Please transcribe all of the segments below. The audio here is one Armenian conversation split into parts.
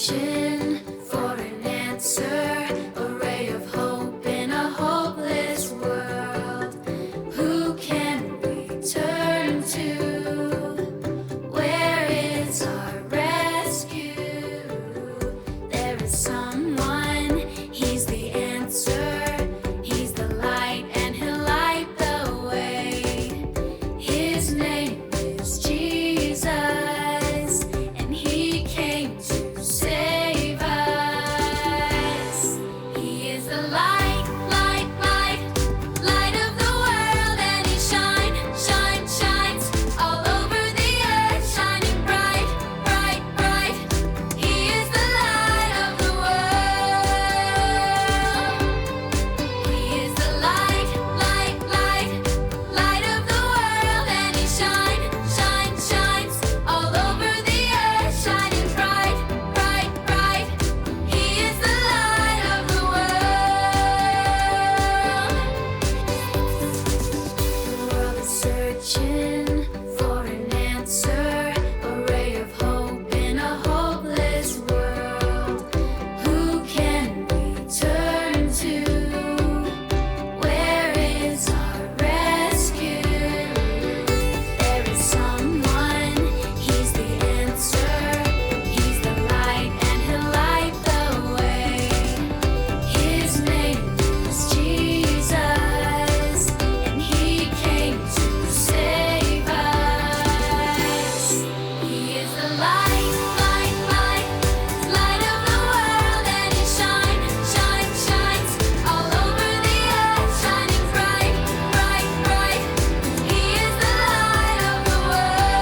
searching for an answer, a ray of hope in a hopeless world. Who can we turn to? Where is our rescue? There is someone, he's the answer. He's the light and he'll light the way. His name is Jesus, and he came to save us. He is the light, light, light, light of the world, and he shines all over the earth, shining bright, bright, bright. He is the light of the world. He is the light, light, light, light of the world, and he shines all over the earth, shining bright, bright, bright. He is the light of the world is searching for an answer, a ray of hope in a hopeless world. Who can we turn to? Where is our rescue? There is someone, he's the answer. He's the light and he'll light the way. His name is Jesus, and he came to save us. He is the light, light, light, light of the world, and he shines all over the earth, shining bright, bright, bright. He is the light of the world.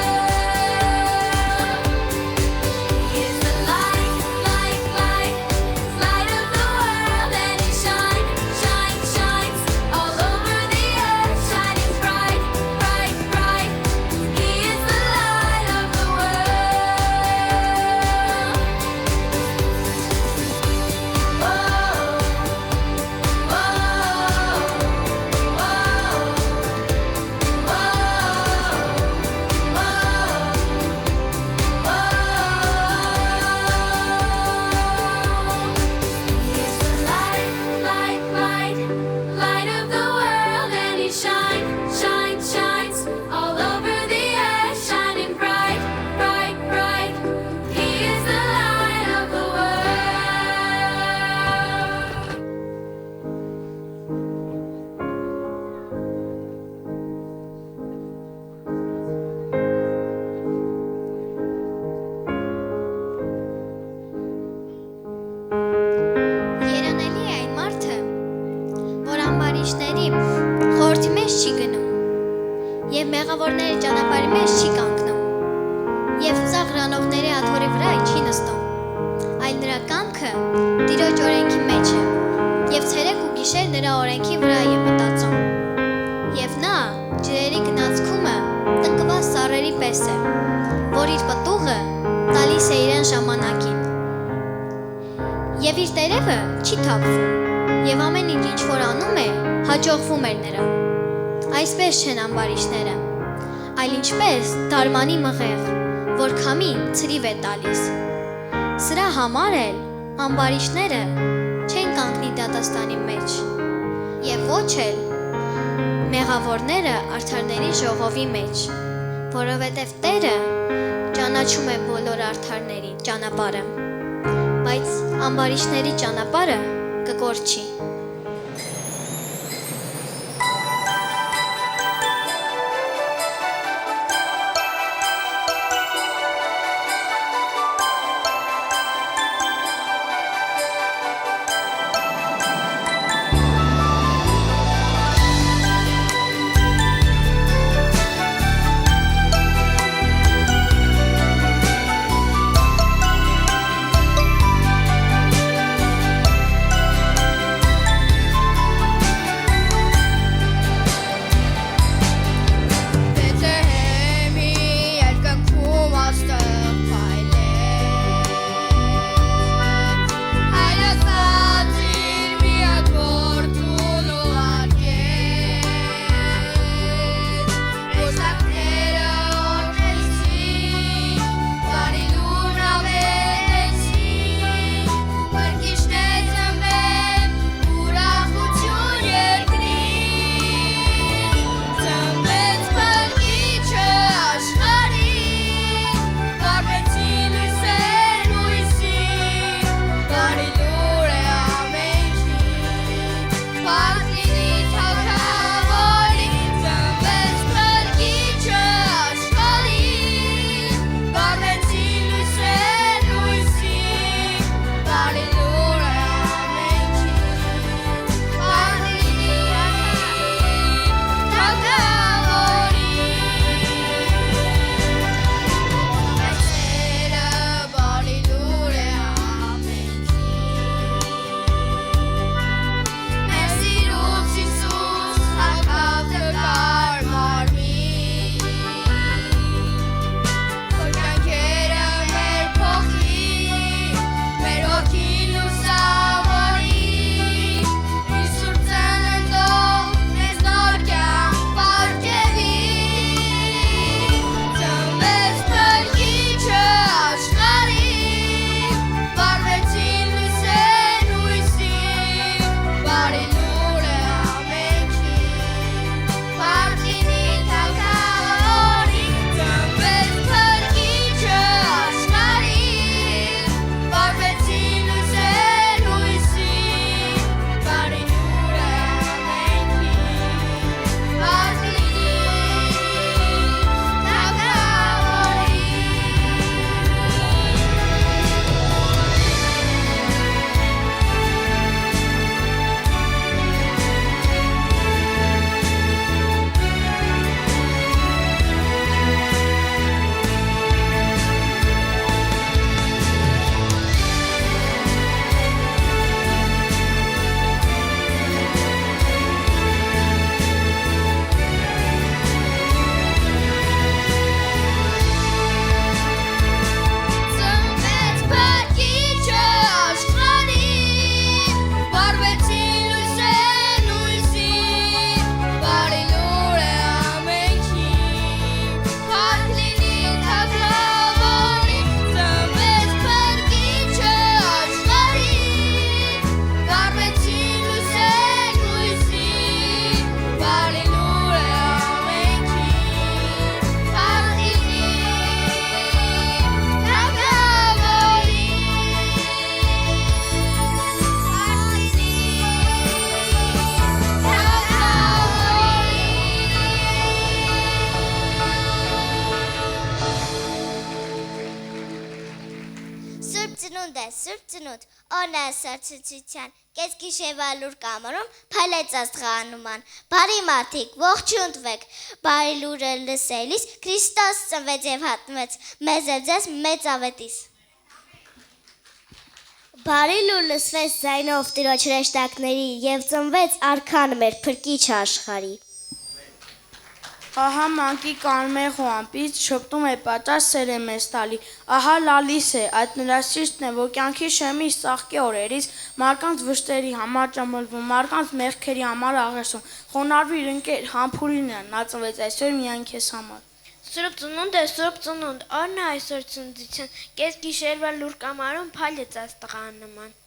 He is the light, light, light, light of the world, and he shines all over the earth, shining bright, bright, bright. He is the light of the He is the light, light, light, light of the world, and he shines all over the earth, shining bright, bright, bright. He is the light of the world. Երանելի է այն մարդը, որ ամբարիշտների խորհրդի մեջ չի գնում և մեղավորների ճանապարհի մեջ չի կանգնում և ծաղրանողների աթոռի վրա չի նստում, այլ նրա կամքը Տիրոջ օրենքի մեջ է և ցերեկ ու գիշեր նրա օրենքի վրա է մտածում։ Եվ նա ջրերի գնացքումը տնկված սառերի պես է, որ իր պտուղը տալիս է իրեն ժամանակին։ Եվ իր տերևը չի թափվում, և ամեն ինչ որ անում է, հաջողվում էր նրան։ Այսպես չեն ամբարիշտները, այլ ինչպես դարմանի մղեղ, որ քամին ցրիվ է տալիս։ Սրա համար էլ ամբարիշտները չեն կանգնի դատաստանի մեջ, և ոչ էլ մեղավորները արդարների ժողովի մեջ, որովհետև Տերը ճանաչում է բոլոր արդարների ճանապարհը, բայց ամբարիշտների ճանապարհը կկորչի։ դե Սուրբ Ծնունդ, օրն սրցուցության, կես գիշերվա լուր կամարում փայլեց աստղանուման, բարի մարդիկ, ողջույն տվեք, բարի լուրը լսելիս Քրիստոս ծնվեց և հատնվեց, մեզ և ձեզ մեծ ավետիս։ Բարի լուր լսվեց ձայնով Տիրոջ հրեշտակների և ծնվեց արքան մեր փրկիչը աշխարհի։ Ահա մանկի կարմեղ ու ամպից շպտում է պատար սեր է մեզ տալի, ահա լալիս է, այդ նրա սիրտն է, որ կյանքի շեմի սաղկի օրերից մարդկանց վշտերի համար ճամլվում, մարդկանց մեղքերի համար աղերսում, խոնարհվիր ընկեր, համբուրին է, նա ծնվեց այսօր միայն քեզ համար։ Սուրբ Ծնունդ է, Սուրբ Ծնունդ, օրն է այսօր ծննդության, կես գիշերվա լուր կամարում փայլեց աստղան նման։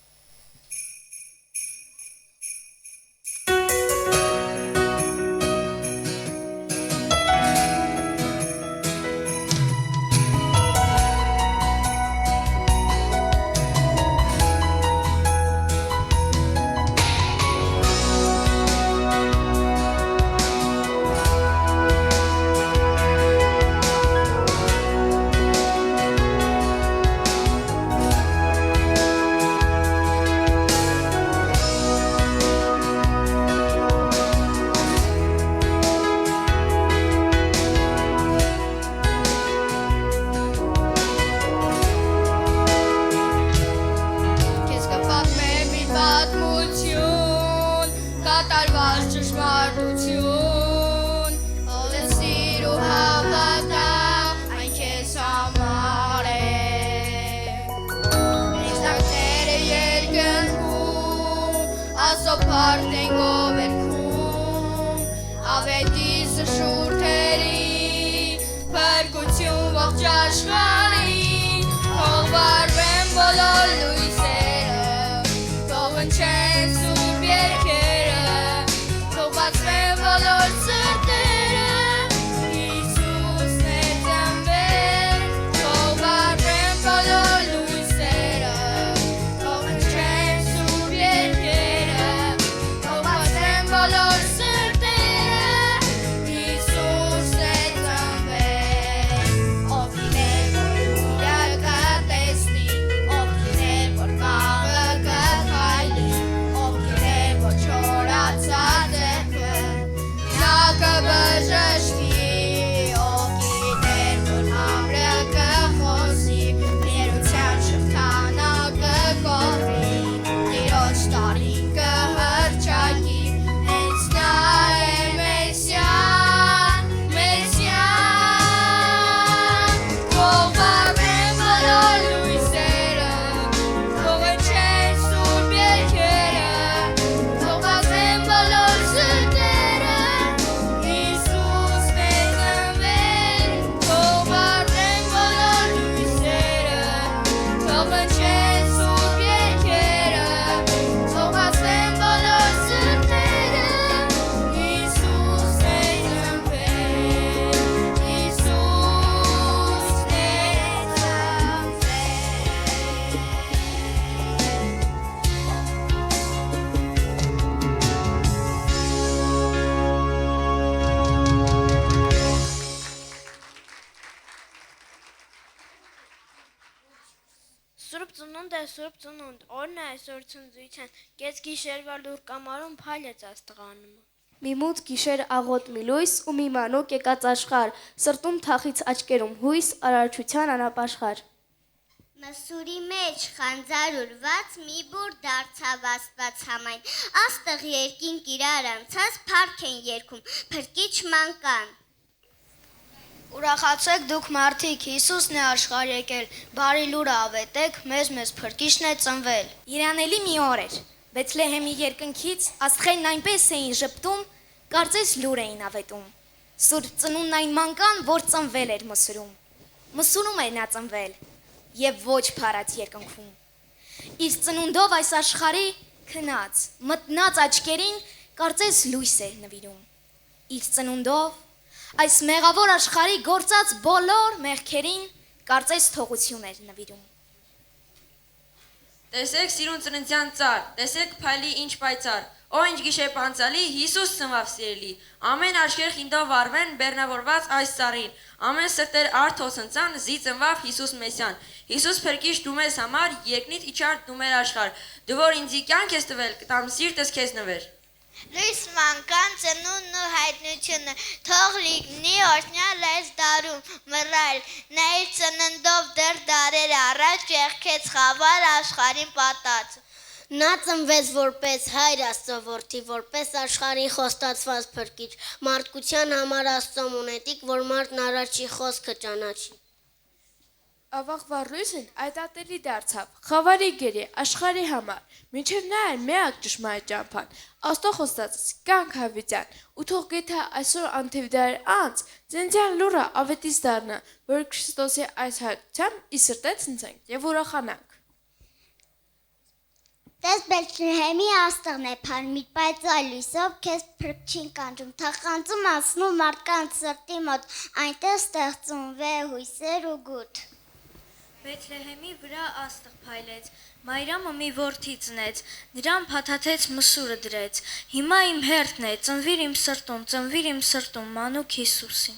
Սուրբ Ծնունդ է, Սուրբ Ծնունդ, օրն է այսօր ծննդության, կես գիշերվա լուր կամարում փայլեց աստղան նման։ Մի մութ գիշեր աղոտ մի լույս ու մի մանուկ եկած աշխարհ, սրտում թախից աչկերում հույս, արարչության անապաշխար։ Մսուրի մեջ խանձարուրված մի բուր դարձավ աստված համայն, աստղ երկինք իրար անցած փառք են երգում, փրկիչ մանկան։ Ուրախացեք դուք մարդիկ, Հիսուսն է աշխարհ եկել, բարի լուրը ավետեք, մեզ փրկիչն է ծնվել։ Երանելի մի օր էր, Բեթլեհեմի երկնքից աստղերն այնպես էին ժպտում, կարծես լուր էին ավետում։ Սուրբ Ծնունդն այն մանկան, որ ծնվել էր Մսուրում։ Մսուրում էր նա ծնվել եւ ոչ փարած երկնքում։ Իր ծնունդով այս աշխարհի քնած, մտնած աչքերին կարծես լույս էր նվիրում։ Իր ծնունդով այս մեղավոր աշխարհի գործած բոլոր մեղքերին կարծես թողություն էր նվիրում։ Տեսեք սիրուն ծննդյան ծառ, տեսեք փայլի ինչ պայծառ, Օ ինչ գիշեր անցալի, Հիսուս ծնվավ սիրելի, ամեն աչքեր խինդով վարվեն, բեռնավորված այս ծառին, ամեն սրտեր արթոս ընծան, զի ծնվավ Հիսուս Մեսիան, Հիսուս փրկիչ դու մեզ համար, երկնից իջար դու մեր աշխարհ, դու որ ինձի կյանք ես տվել, կտամ սիրտս քեզ նվեր։ Լույս մանկան ծնունն ու հայտնությունը, թող լիգնի օրհնյալ այս դարում, մռայլ, նա իր ծննդով դեռ դարեր առաջ եղքեց խավար աշխարհին պատած։ Նա ծնվեց որպես հայր Աստծո որդի, որպես աշխարհի խոստացված փրկիչ, մարդկության համար Աստծո մունետիկ, որ մարդն առաջի խոսքը ճանաչի։ Ավաղվա լույսն այդատելի դարձավ, խավարի գերի, աշխարհի համար, մինչև նա էր միակ ճշմարիտ ճամփան, Աստծո խոստածս կյանք հավիտյան, ու թող գեթա այսօր անթիվ դար անց, ծննդյան լուրը ավետիս դառնա, որ Քրիստոսի այս հայտնությամբ ի սրտե ցնցենք եւ ուրախանանք։ Տես Բեթլեհեմի աստղն է փարմիր, բայց այ լույսով քեզ փրկչին կանչում, թախանձում անցնում մարդկանց սրտի մոտ, այնտեղ ստեղծում հույսեր ու գութ։ Բեթլեհեմի վրա աստղ փայլեց, Մայրամը մի որդի ծնեց, նրան փաթաթեց մսուրը դրեց, հիմա իմ հերթն է, ծնվիր իմ սրտում, մանուկ Հիսուսին։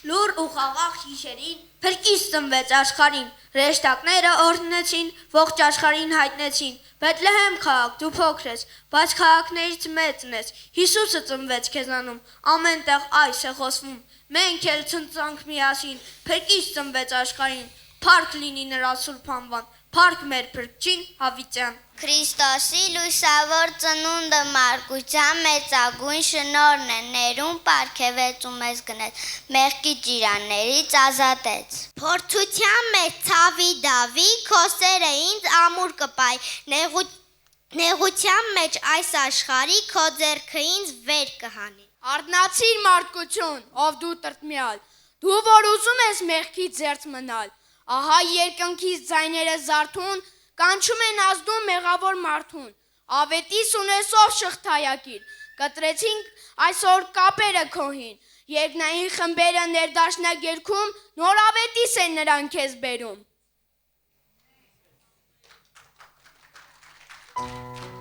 Լուր ու խաղաղ գիշերին փրկիչ ծնվեց աշխարհին, հրեշտակները օրհնեցին, ողջ աշխարհին հայտնեցին, Բեթլեհեմ քաղաք դու փոքր ես, բայց քաղաքներից մեծն ես, Հիսուսը ծնվեց քեզանում, ամեն տեղ այս է խոսվում, մենք էլ ցնծանք միասին, փրկիչ ծնվեց աշխարհին, փառք լինի նրա սուրբ անվան, փառք մեր փրկչին հավիտյան։ Քրիստոսի լույսավոր ծնունդը մարգության մեծագույն շնորհն է, ներում պարգևեց ու մեզ գնեց, մեղքի ճիրաններից ազատեց։ Փորձության մեջ ցավի դավի, քո սերը ինձ ամուր կպայ, նեղության մեջ այս աշխարհի, քո ձեռքը ինձ վեր կհանի։ Արթնացիր մարդկություն, ով դու տրտմյալ, դու որ ուզում ես մեղքից զերծ մնալ, ահա երկնքից ձայները զարթուն, կանչում են ազդում մեղավոր մարդուն, ավետիս ունեսով շղթայակիր, կտրեցինք այսօր կապերը քոհին, երկնային խմբերը ներդաշնակ երգում, նոր ավետիս են նրան քեզ բերում։ Հայ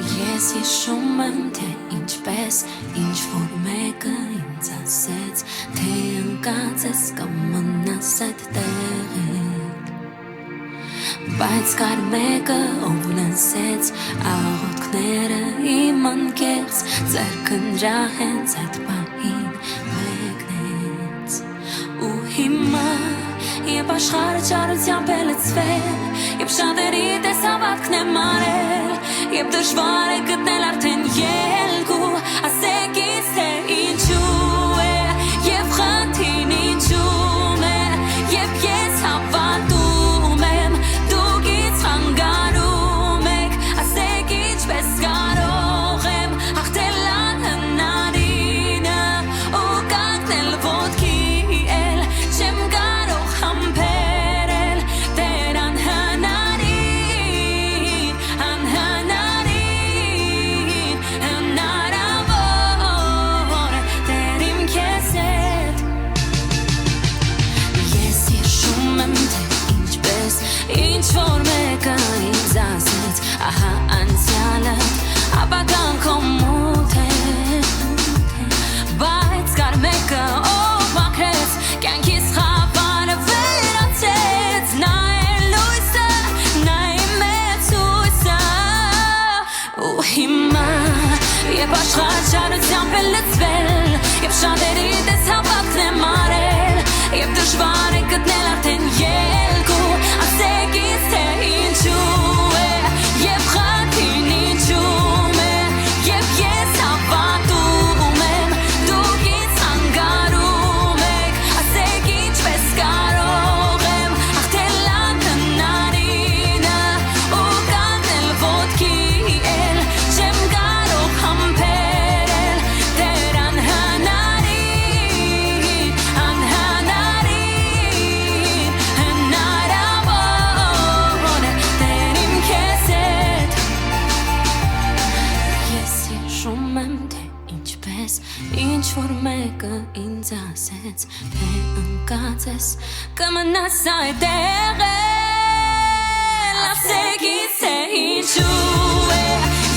Ես հիշում եմ, թե ինչպես ինչ որ մեկը ինձ ասեց, թե ընկած ես կամ մնաս այդ տեղին, բայց կար մեկը, ով լսեց աղոթքները իմ անկեղծ, ձեռքն ջահեց այդ պահին մեկնեց, ու հիմա երբ աշխարհը չարությամբ է լցվել, երբ շատերի տես հավատքն եմ արել, երբ դժվար է գտնել արդեն ելքու, ասեք ինձ թե ինչու է, և խնդին ինչու է, երբ ես հավատում եմ, դուք ինձ խանգարում եք, ասեք ինչպես կարող եմ հաղթել անհնարինը, ու կանգնել ոտքի էլ, չեմ կարող համբերել, Տեր անհնարին, հնարավոր, Տեր իմ քեզ հետ, ես հիշում եմ, թե ինչպես ինչ որ մեկը ինձ ասեց, ահա անցյալը, ապագան քո մոտ է, բայց կար մեկը, ով մաքրեց, կյանքիս խավարը վերացեց, նա է լույսը, նա է մեծ հույսը, ու հիմա, երբ աշխարհը չարությամբ է լցվել, երբ շատերի տես հավատքն եմ արել, երբ դժվար է գտնել արդեն ելքու, ասեք ինձ թե ինչու է, և խնդին ինչու է, երբ ես հավատում եմ, դուք ինձ խանգարում եք, ասեք ինչպես կարող եմ հաղթել անհնարինը, ու կանգնել ոտքի էլ, չեմ կարող համբերել, Տեր անհնարին, հնարավոր, Տեր իմ քեզ հետ, ես հիշում եմ, թե ինչպես ինչ որ մեկը ինձ ասեց, թե ընկած ես կմնաս այդ տեղել, ասեք ինձ թե ինչու է,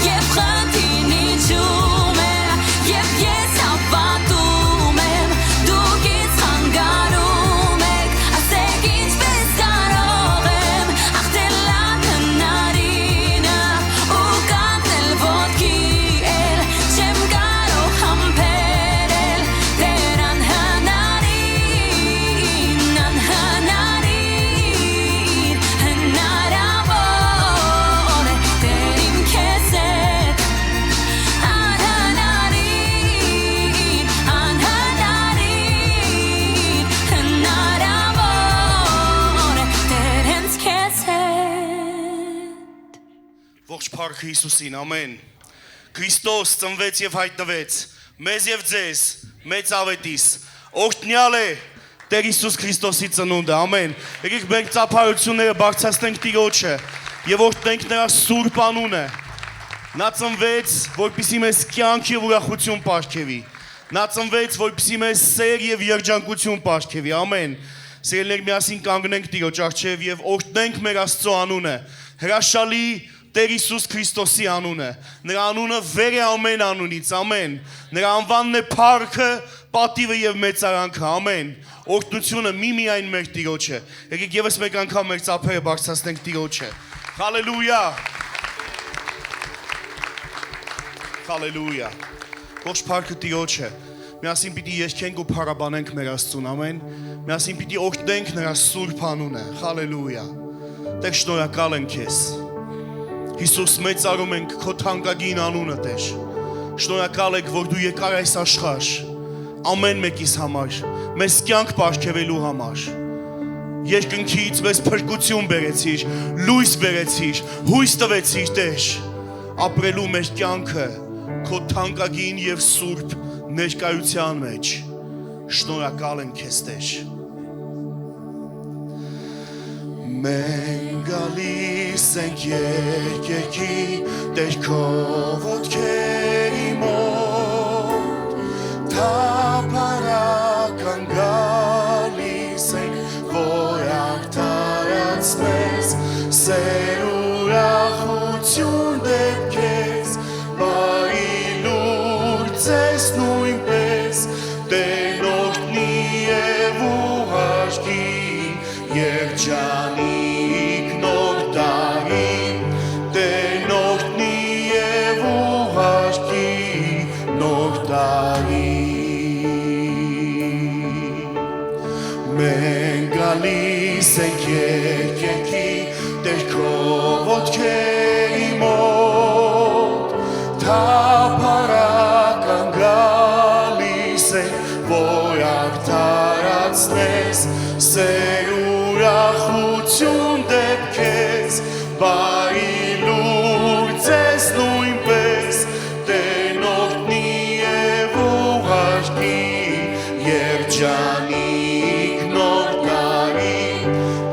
և խնդին ինչու է, և ես հավատում եմ, դուք ինձ խանգարում եք, ասեք ինչպես կարող եմ հաղթել անհնարինը, ու կանգնել ոտքի էլ, չեմ կարող համբերել, Տեր անհնարին, հնարավոր, Տեր իմ քեզ հետ, անհնարին, հնարավոր, Տեր հենց քեզ հետ, Ողջ փառքը Հիսուսին, ամեն։ Քրիստոս ծնվեց եւ հայտնվեց, մեզ եւ ձեզ, մեծ ավետիս, օրհնյալ է Տեր Հիսուս Քրիստոսի ծնունդը, ամեն։ Եկեք մենք ծափարությունները բարձրացնենք Տիրոջը եւ օրհնենք նրա սուրբ անունը։ Նա ծնվեց, որպեսզի մեզ կյանք եւ ուրախություն պարգևի։ Նա ծնվեց, որպեսզի մեզ սեր եւ երջանկություն պարգևի, ամեն։ Սիրելիներ, միասին կանգնենք Տիրոջ առջև եւ օրհնենք մեր Աստծո անունը։ Հրաշալի Տեր Հիսուս Քրիստոսի անունը, նրա անունը վեր է ամեն անունից, ամեն, նրա անվանն է փառքը, պատիվը եւ մեծարանքը, ամեն, օրհնությունը միմիայն մեր Տիրոջը, եկեք եւս մեկ անգամ մեր ծափերը բարձրացնենք Տիրոջը, հալելույա, հալելույա, ողջ փառքը Տիրոջը, միասին պիտի երգենք ու փառաբանենք մեր Աստծուն, ամեն, միասին պիտի օրհնենք նրա սուրբ անունը, հալելույա, Տեր շնորհակալ ենք քեզ, Հիսուս մեծարում ենք քո թանկագին անունը, Տեր։ Շնորհակալ ենք, որ դու եկար այս աշխարհ, ամեն մեկիս համար, մեզ կյանք պարգևելու համար։ Երկնքից մեզ փրկություն բերեցիր, լույս բերեցիր, հույս տվեցիր, Տեր, ապրելու մեր կյանքը քո թանկագին եւ սուրբ ներկայության մեջ։ Շնորհակալ ենք քեզ, Տեր։ Մենք գալիս ենք երկեքի Տեր քո ոտքերի մոտ Թափառական գալիս ենք որ արդարացնես Սեր ուրախություն դեպքես Բարի լուր ձեզ նույնպես Տենորդնի և ուղաշկին Երջանիկ նոր տարին Տենորդնի և ուղաշկին նոր տարին Մենք գալիս ենք երկեքի Տեր քո ոտքերի մոտ Թափառական գալիս ենք որ արդարացնես Սեր ուրախություն դեպքես Բարի լուր ձեզ նույնպես Տենորդնի և ուղաշկի Երջանիկ նոր տարին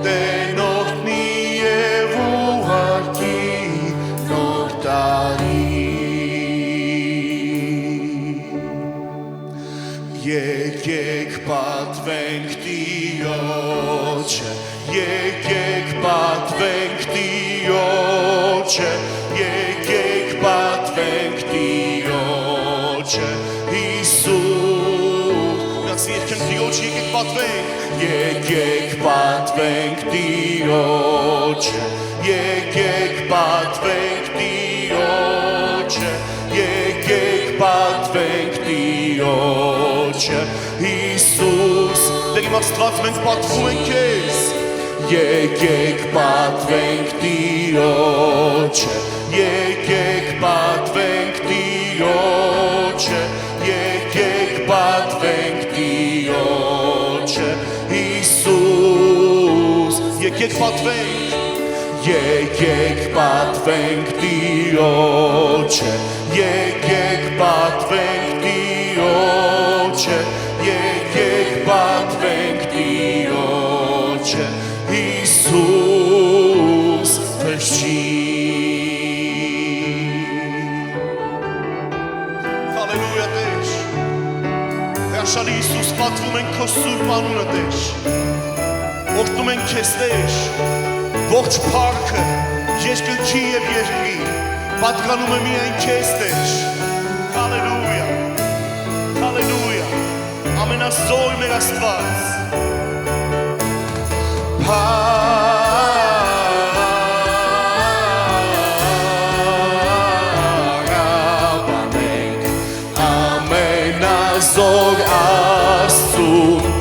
Տենորդնի և ուղաշկի նոր տարին Եկեք պատվենք Տիրոջը Եկեք պատվենք Տիրոջը Եկեք պատվենք Տիրոջը Հիսուս Նրանց երկենք Տիրոջը եկեք պատվենք Տիրոջը Եկեք պատվենք Տիրոջը Եկեք պատվենք Տիրոջը Հիսուս Տեր իմ Աստված մենք պատվում ենք քեզ Եկեք պատվենք Տիրոջը Եկեք պատվենք Տիրոջը Եկեք պատվենք Տիրոջը Հիսուս Եկեք պատվենք Եկեք պատվենք Տիրոջը Եկեք պատվենք Տիրոջը Եկեք պատվենք Տիրոջը Հիսուս Փրկի Հալելույա Տեր Հրաշալի Հիսուս պատվում ենք քո սուրբ անունը Տեր Օրհնում ենք քեզ Տեր Ողջ փառքը երկնքի եւ երկրի պատկանում է միայն քեզ Տեր Հալելույա Հալելույա Ամենազոր մեր Աստված Փառաբանենք ամենազոր Աստծուն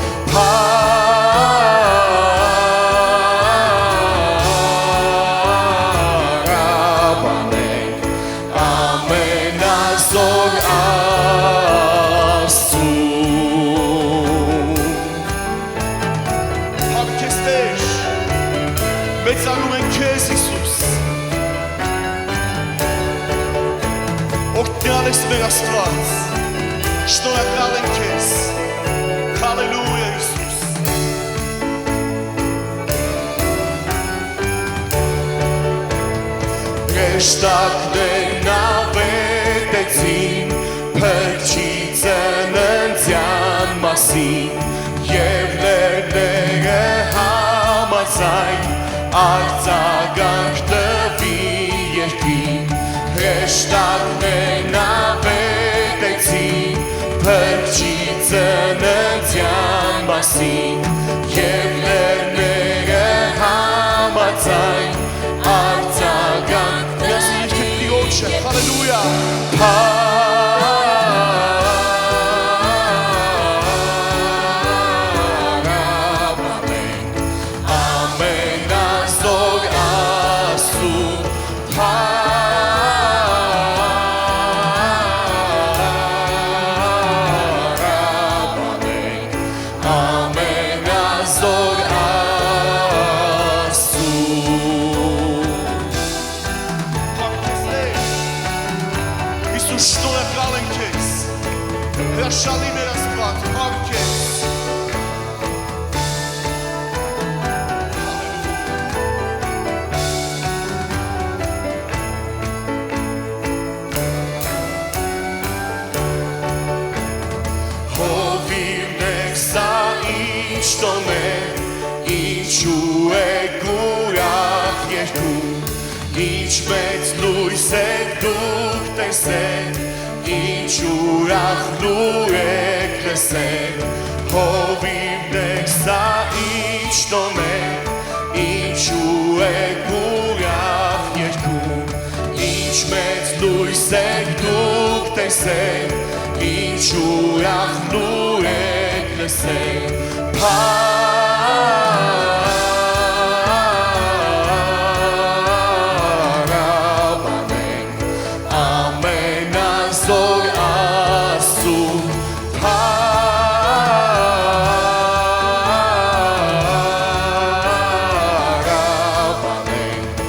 Մեծանում ենք քեզ Հիսուս Օրհնյալ ես մեր Աստված Շնորհակալ ենք քեզ Հալելույա Հիսուս Հեշտակներն ավետեցին Փրկչի ծննդյան մասին Եվ լերները համաձայն Արձագանք տվի երկրին Հեշտակներն ավետեցին Փրկչի ծննդյան մասին Եվ լերները համաձայն Արձագանք Հալելույա Փառաբանենք ամենազոր Աստծուն Փառաբանենք ամենազոր Աստծուն Շնորհակալ ենք քեզ Հրաշալի մեր Աստված փառք քեզ ինչու եք ուրախ երգում, ինչ մեծ լույս եք դուք տեսեք, ինչ ուրախ լուր եք լսեք, հովիվն եք սա ինչ տոմեք, ինչու եք ուրախ երգում, ինչ մեծ լույս եք դուք տեսեք, ինչ ուրախ լուր եք լսեք, Փառաբանենք ամենազոր Աստծուն, Փառաբանենք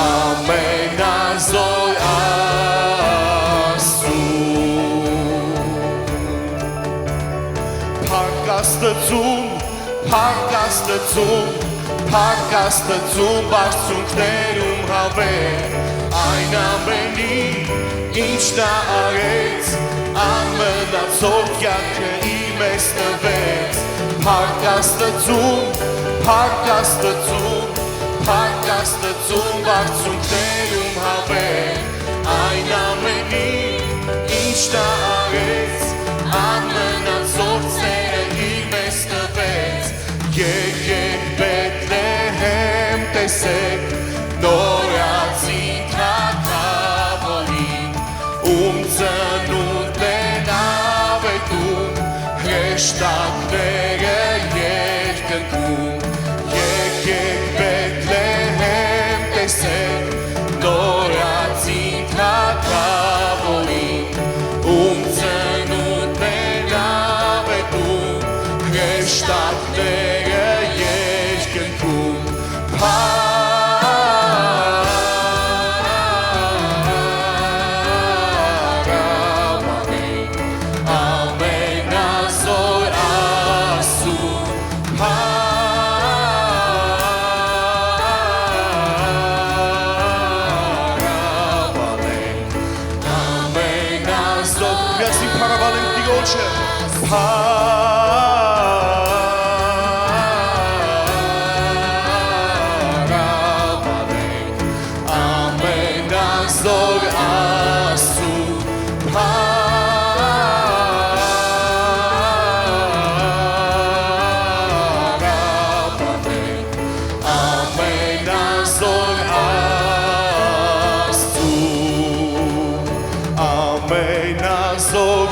ամենազոր Փառք Աստծուն, բարձունքներում հավեր, այն ամենի, ինչ նա արեց, անմնացող կյանքը իր մեզ տվեց, Փառք Աստծուն, բարձունքներում հավեր, այն ամենի, ինչ նա արեց, անմնացող ծերը իր մեզ տվեց, Եկեք Բեթլեհեմ տեսեք, նորածին թագավորին, ում ծնունդն են ավետում, հրեշտակները երկնքում, եկեք Բեթլեհեմ տեսեք, նորածին թագավորին, ում ծնունդն են ավետում, հրեշտակները երկնքում, Փառաբանենք ամենազոր Աստծուն, Փառաբանենք ամենազոր Միասին փառաբանենք Տիրոջը, Փառաբանենք ամենազոր Աստծուն, Փառաբանենք ամենազոր Աստծուն, ամենազոր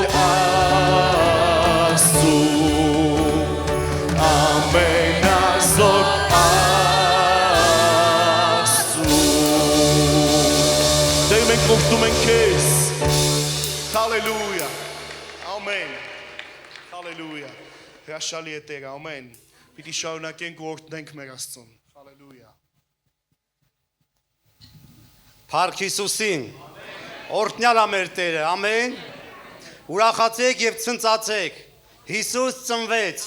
ամենազոր Աստծուն, Տեր մենք ողջունում ենք քեզ, հալելույա, ամեն, հալելույա, հրաշալի է Տերը, ամեն, պիտի շարունակենք ու օրհնենք մեր Աստծուն, հալելույա, Փառք Հիսուսին, օրհնյալ է մեր Տերը, ամեն, ուրախացեք և ցնծացեք, Հիսուս ծնվեց,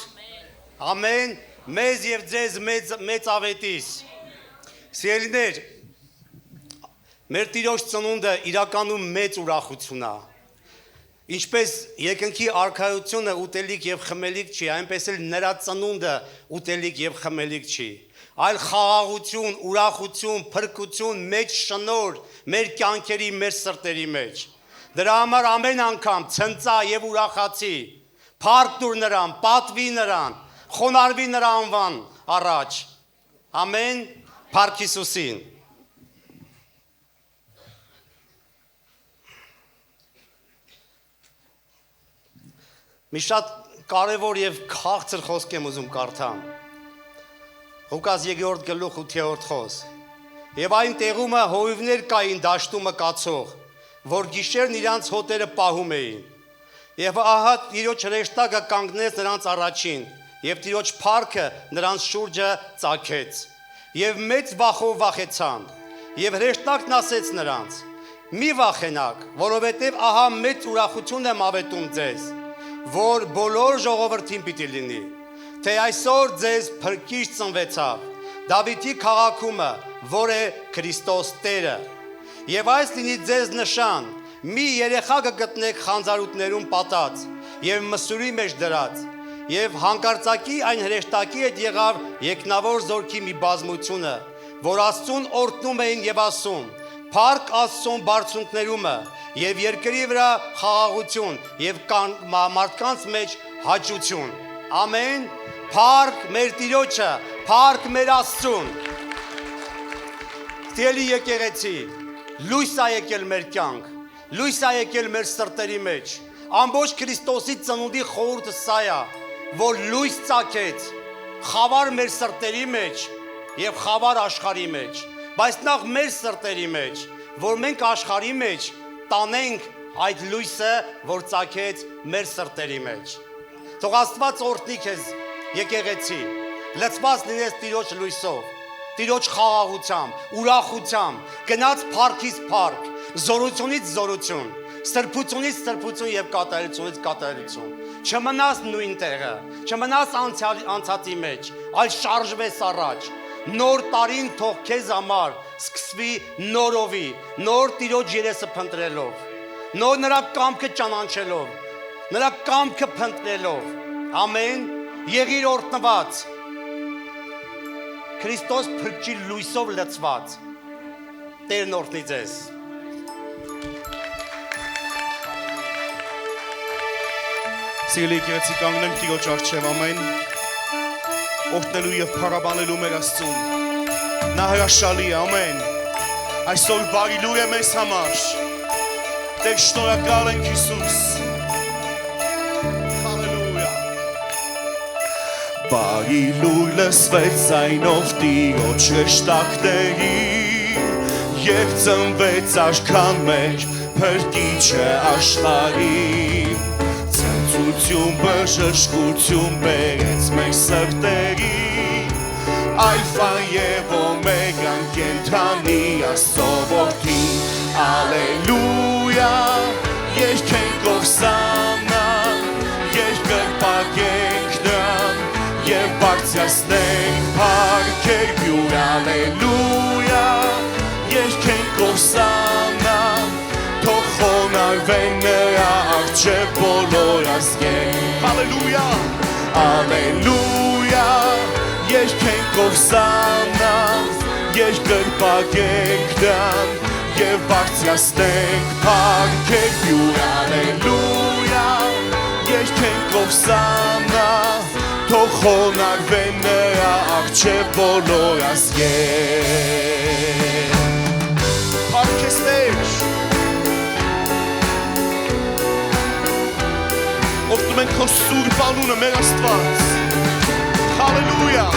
ամեն, մեզ և ձեզ մեծ ավետիս, սիրելիներ, մեր Տիրոջ ծնունդը իրականում մեծ ուրախություն է, ինչպես երկնքի արքայությունը ուտելիք և խմելիք չի, այնպես էլ նրա ծնունդը ուտելիք և խմելիք չի, այլ խաղաղություն, ուրախություն, փրկություն, մեծ շնոր մեր կյանքերի, մեր սրտերի մեջ, դրա համար ամեն անգամ ցնծա և ուրախացի, փառք տուր նրան, պատվի նրան, խոնարհվի նրա անվան առաջ, ամեն, փառք Հիսուսին, մի շատ կարևոր և քաղցր խոսք եմ ուզում կարդամ, Ղուկաս 3-րդ գլուխ 8-րդ խոսք, և այն տեղումը հովիվներ կային դաշտումը կացող, որ գիշերն իրանց հոտերը պահում էին, և ահա Տիրոջ հրեշտակը կանգնեց նրանց առաջին, և Տիրոջ փառքը նրանց շուրջը ծագեց, և մեծ վախով վախեցան, և հրեշտակն ասեց նրանց. մի վախենաք, որովհետև ահա մեծ ուրախություն եմ ավետում ձեզ, որ բոլոր ժողովրդին պիտի լինի, թե այսօր ձեզ փրկիչ ծնվեցավ, Դավիթի քաղաքումը, որ է Քրիստոս Տերը, և այս լինի ձեզ նշան, մի երեխա կգտնեք խանձարութներում պատած, և մսուրի մեջ դրած, Եվ հանկարծակի այն հրեշտակի հետ եղավ եկնավոր զորքի մի բազմությունը, որ Աստծուն օրհնում էին եւ ասում. «Փառք Աստծուն բարձունքներումը եւ երկրի վրա խաղաղություն եւ մարդկանց մեջ հաճություն»։ Ամեն։ Փառք մեր Տիրոջը, փառք մեր Աստծուն։ Տելի եկեղեցի, լույս ա եկել մեր կյանք, լույս ա եկել մեր սրտերի մեջ։ Ամբողջ Քրիստոսի ծնունդի խորհուրդը սա է, որ լույս ծագեց խավար մեր սրտերի մեջ եւ խավար աշխարհի մեջ, բայց նախ մեր սրտերի մեջ, որ մենք աշխարհի մեջ տանենք այդ լույսը, որ ծագեց մեր սրտերի մեջ։ Թող Աստված օրհնի քեզ, եկեղեցի, լցված լինես Տիրոջ լույսով, Տիրոջ խաղաղությամբ, ուրախությամբ, գնաց փառքից փառք, զորությունից զորություն, սրբությունից սրբություն եւ կատարելությունից կատարելություն։ Չմնաս նույն տեղը, չմնաս անցածի մեջ, այլ շարժվես առաջ։ Նոր տարին թող քեզ համար սկսվի նորովի, նոր Տիրոջ երեսը փնտրելով, նոր նրա կամքը ճանաչելով, նրա կամքը փնտրելով։ Ամեն։ Եղիր օրհնված, Քրիստոս փրկի լույսով լցված։ Տերն օրհնի ձեզ։ Սիրելի եկեղեցի, կանգնենք Տիրոջ առջև, ամեն, օրհնելու եւ փառաբանելու մեր Աստծուն։ Նա հրաշալի է, ամեն։ Այսօր բարի լուր է մեզ համար։ Տեր, շնորհակալ ենք Հիսուս։ Հալելույա։ Բարի լուր լսվեց այնով Տիրոջ հրեշտակների, եւ ծնվեց արքան մեջ փրկիչը աշխարհի։ Ցնծություն, բժշկություն բերեց մեր սրտերի, Ալֆան եւ Օմեգան կենթանի Աստծո որդին, Ալելույա, երգենք Հոսաննա, երկրպագենք Նրան եւ բարձրացնենք փառքեր հյուր, Ալելույա, երգենք Հոսաննա, թող խոնարհվեն նրա առջև բոլոր ազգեր, Հալելույա, Ալելույա, երգենք Հոսաննա, երկրպագենք Նրան եւ բարձրացնենք փառքեր հյուր, Ալելույա, երգենք Հոսաննա, թող խոնարհվեն նրա առջև բոլոր ազգեր։ Փառքեստեր։ Օրհնում ենք քո սուրբ անունը, մեր Աստված։ Հալելույա։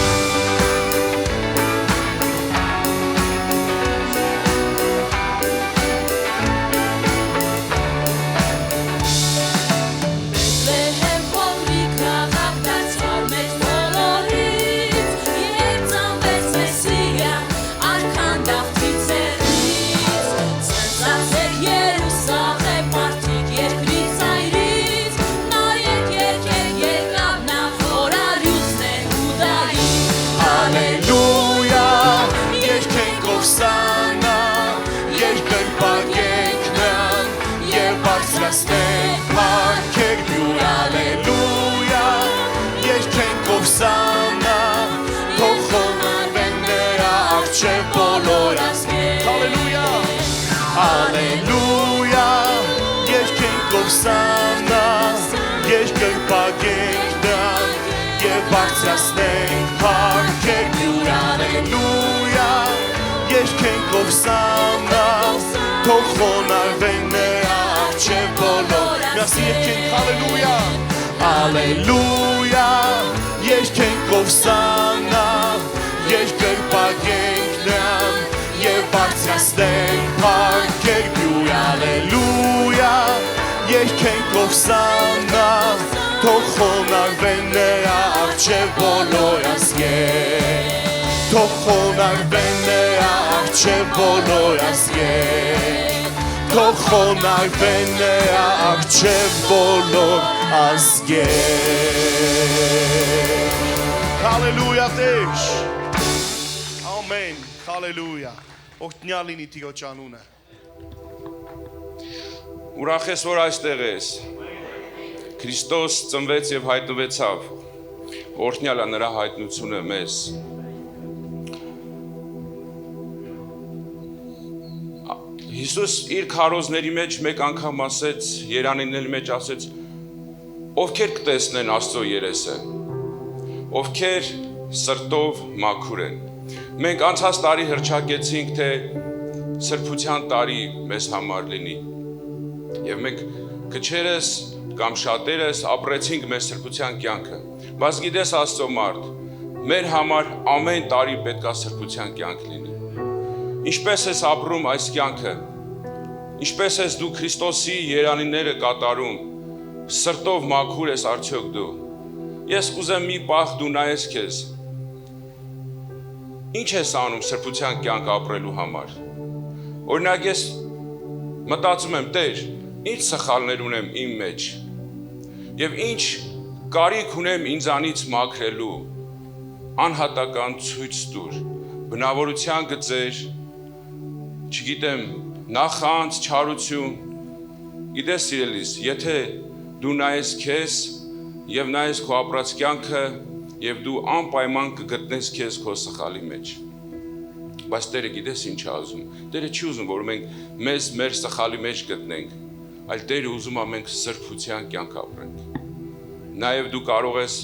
Ալելույա, երգենք Հոսաննա, երկրպագենք Նրան եւ բարձրացնենք փառքեր հյուր, Ալելույա, երգենք Հոսաննա, թող խոնարհվեն նրա առջև բոլոր, միասին երգենք Հալելույա, Ալելույա, երգենք Հոսաննա, երկրպագենք Նրան եւ բարձրացնենք փառքեր հյուր, Ալելույա, երգենք Հոսաննա, թող խոնարհվեն նրա առջև բոլոր ազգեր, թող խոնարհվեն նրա առջև բոլոր ազգեր, թող խոնարհվեն նրա առջև բոլոր ազգեր։ Հալելույա Տեր։ Ամեն, հալելույա, օրհնյալ լինի Տիրոջ անունը։ Ուրախ ես, որ այստեղ ես։ Քրիստոս ծնվեց եւ հայտնվեցավ։ Օրհնյալ է նրա հայտնությունը մեզ։ Հիսուս իր քարոզների մեջ մեկ անգամ ասեց, երանիների մեջ ասեց, ովքեր կտեսնեն Աստծո երեսը, ովքեր սրտով մաքուր են։ Մենք անցած տարի հռչակեցինք, թե սրբության տարի մեզ համար լինի։ Եվ մենք քչերս կամ շատերս ապրեցինք մեր սրբության կյանքը։ Բայց գիտես Աստծո մարդ, մեր համար ամեն տարի պետք է սրբության կյանք լինի։ Ինչպես ես ապրում այս կյանքը, ինչպես ես դու Քրիստոսի երանիները կատարում, սրտով մաքուր ես արդյոք դու։ Ես կուզեմ մի պահ դու նայես քեզ։ Ինչ ես անում սրբության կյանք ապրելու համար։ Օրինակ ես մտածում եմ, Տեր, ինչ սխալներ ունեմ իմ մեջ եւ ինչ կարիք ունեմ ինձանից մաքրելու, անհատական ցույց տուր, բնավորության գծեր, չգիտեմ, նախանց, չարություն։ Գիտես սիրելիս, եթե դու նայես քեզ եւ նայես քո ապրած կյանքը եւ դու անպայման կգտնես քեզ քո սխալի մեջ։ Բայց Տերը գիտես ինչ է ուզում։ Տերը չի ուզում, որ մենք մեզ մեր սխալի մեջ գտնենք, այլ Տերը ուզում է մենք սրբության կյանք ապրենք։ Նաեւ դու կարող ես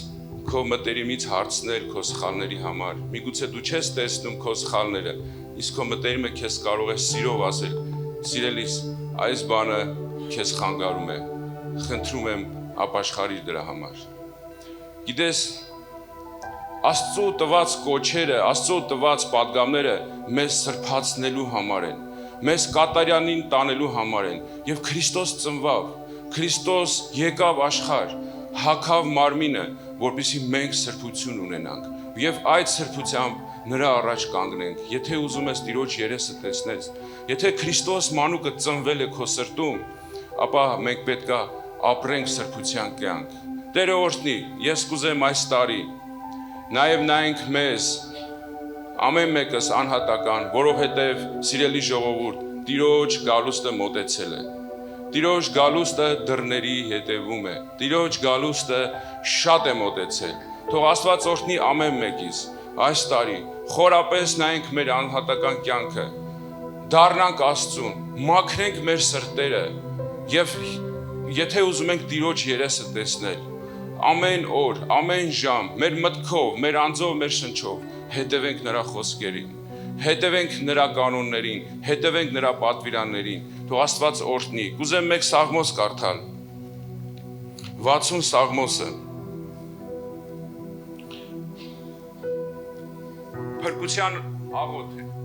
քո մտերիմից հարցնել քո սխալների համար։ Միգուցե դու չես տեսնում քո սխալները, իսկ քո մտերիմը քեզ կարող է սիրով ասել. «Սիրելիս, այս բանը քեզ խանգարում է, խնդրում եմ ապաշխարիր դրա համար»։ Գիտես, Աստծո տված կոչերը, Աստծո տված պատգամները մեզ սրբացնելու համար են, մեզ կատարյանին տանելու համար են, եւ Քրիստոս ծնվավ, Քրիստոս եկավ աշխարհ, հագավ մարմինը, որպեսզի մենք սրբություն ունենանք եւ այդ սրբությամբ նրա առաջ կանգնենք։ Եթե ուզում ես Տիրոջ երեսը տեսնես, եթե Քրիստոս մանուկը ծնվել է քո սրտում, ապա մենք պետք է ապրենք սրբության կյանք։ Տերը օրհնի, ես կուզեմ այս տարի նաեւ նայենք մեզ ամեն մեկս անհատական, որովհետեւ սիրելի ժողովուրդ, Տիրոջ գալուստը մոտեցել է։ Տիրոջ գալուստը դռների հետևում է։ Տիրոջ գալուստը շատ է մոտեցել։ Թող Աստված օրհնի ամեն մեկիս այս տարի խորապես նայենք մեր անհատական կյանքը, դառնանք Աստծուն, մաքրենք մեր սրտերը եւ եթե ուզում ենք Տիրոջ երեսը տեսնել, ամեն օր, ամեն ժամ, մեր մտքով, մեր անձով, մեր շնչով հետևենք նրա խոսքերին, հետևենք նրա կանոններին, հետևենք նրա պատվիրաններին։ Թող Աստված օրհնի։ Կուզեմ մեկ Սաղմոս կարդալ։ 60 Սաղմոսը։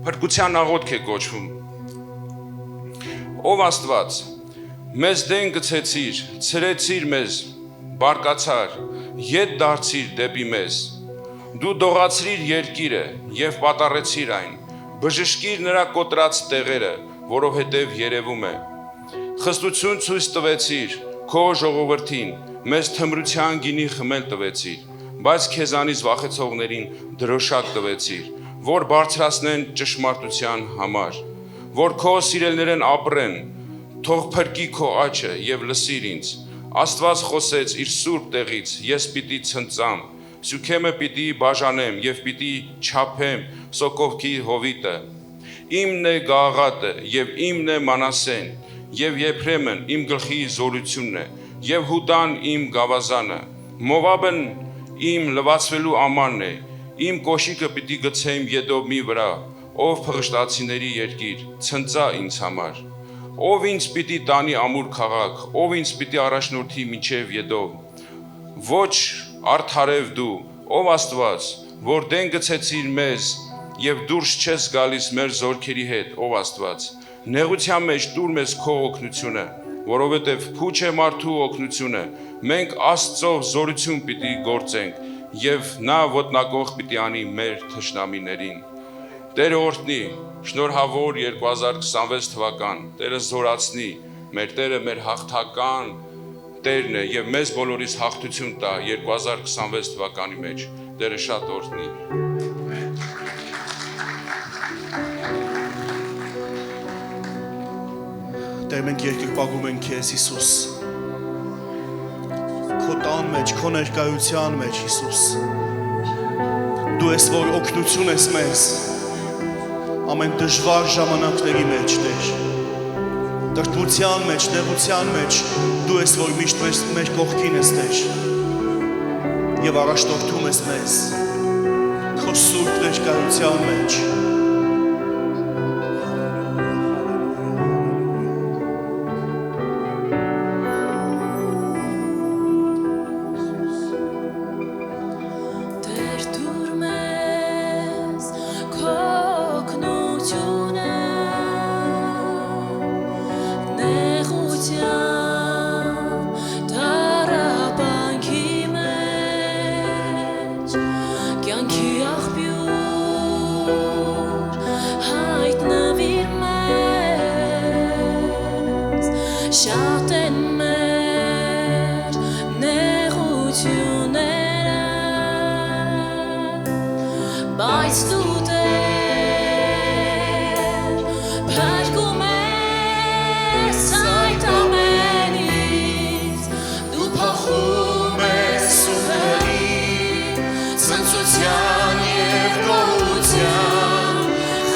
Փրկության աղոթք է կոչվում։ Ով Աստված, մեզ դեն գցեցիր, ցրեցիր մեզ, բարկացար, ետ դարձիր դեպի մեզ։ Դու դողացրիր երկիրը եւ պատառեցիր այն, բժշկիր նրա կոտրած տեղերը, որովհետև երևում է։ Խստություն ցույց տվեցիր քո ժողովրդին, մեզ թմրության գինի խմել տվեցիր, բայց քեզանից վախեցողներին դրոշակ տվեցիր, որ բարձրացնեն ճշմարտության համար, որ քո սիրելներն ապրեն, թող փրկի քո աչը եւ լսիր ինձ։ Աստված խոսեց իր սուրբ տեղից, ես պիտի ցնծամ, Սյուքեմը պիտի բաժանեմ եւ պիտի չափեմ Սոկովքի հովիտը։ Իմն է Գաղատը եւ իմն է Մանասեն, եւ Եփրեմն իմ գլխի զորությունն է, եւ Հուդան իմ գավազանը։ Մովաբն իմ լվացվելու ամանն է, իմ կոշիկը պիտի գցեմ Եդոմի վրա, ով փղշտացիների երկիր, ցնծա ինձ համար։ Ով ինձ պիտի տանի ամուր քաղաք, ով ինձ պիտի առաջնորդի մինչև Եդոմ։ Ոչ արդարև դու, ով Աստված, որ դեն գցեցիր մեզ եւ դուրս չես գալիս մեր զորքերի հետ, ով Աստված։ Նեղության մեջ դուր մեզ քո օգնությունը, որովհետև փուչ է մարդու օգնությունը։ Մենք Աստծո զորություն պիտի գործենք եւ նա ոտնակող պիտի անի մեր թշնամիներին։ Տերը օրհնի, շնորհավոր 2026 թվական, Տերը զորացնի, մեր Տերը մեր հաղթական Տերն է եւ մեզ բոլորիս հաղթություն տա 2026 թվականի մեջ։ Տերը շատ օրհնի։ Տեր մենք երկրպագում ենք քեզ Հիսուս։ նման մեջ, քո ներկայության մեջ, Հիսուս։ Դու ես, որ օգնություն ես մեզ ամեն դժվար ժամանակների մեջ, Տեր։ Տրտմության մեջ, նեղության մեջ, դու ես, որ միշտ մեր կողքին ես, Տեր։ Եվ առաջնորդում ես մեզ քո սուրբ ներկայության մեջ։ Շատ են մեր նեղությունները, բայց դու Տեր փրկում ես այդ ամենից, դու փոխում ես ուղերին, ցնծության և գոհության,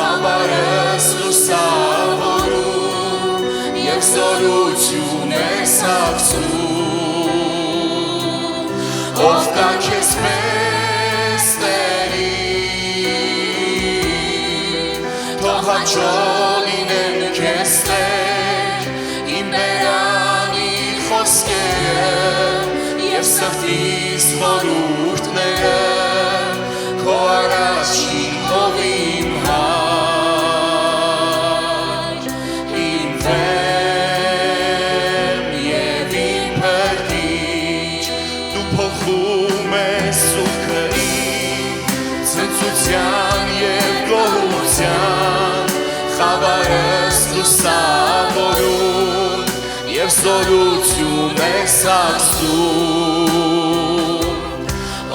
խաբարս լուսավորում և զորություն ես ակցում, ով կա քեզ մեզ Տերին, թող հաճո լինեն քեզ Տեր, իմ բերանի խոսքերը և սրտիս խորհուրդները, քո առաջին հովիմ Հայր, իմ վեմ և իմ փրկիչ, Դու փոխում ես սուքրին, ցնծության և գոհության, խավարս լուսավորում և զորություն ես ակցում,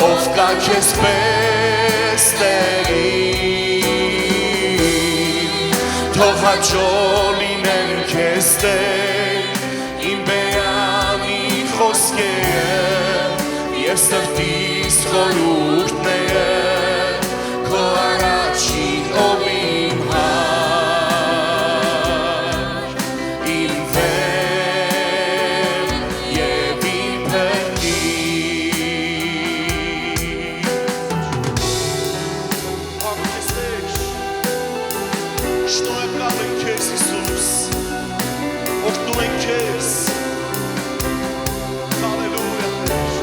ով կա քեզ պես Տերին, թող հաճո լինեն քեզ Տեր, իմ բերանի խոսքերը և սրտիս խորհուրդները, քո առաջին հովիմ Հայր, իմ վեմ և իմ փրկիչ։ Աղոթես Տեր, շնորհակալ ենք քեզ Հիսուս, օգնում ենք քեզ, հալելույա Տեր։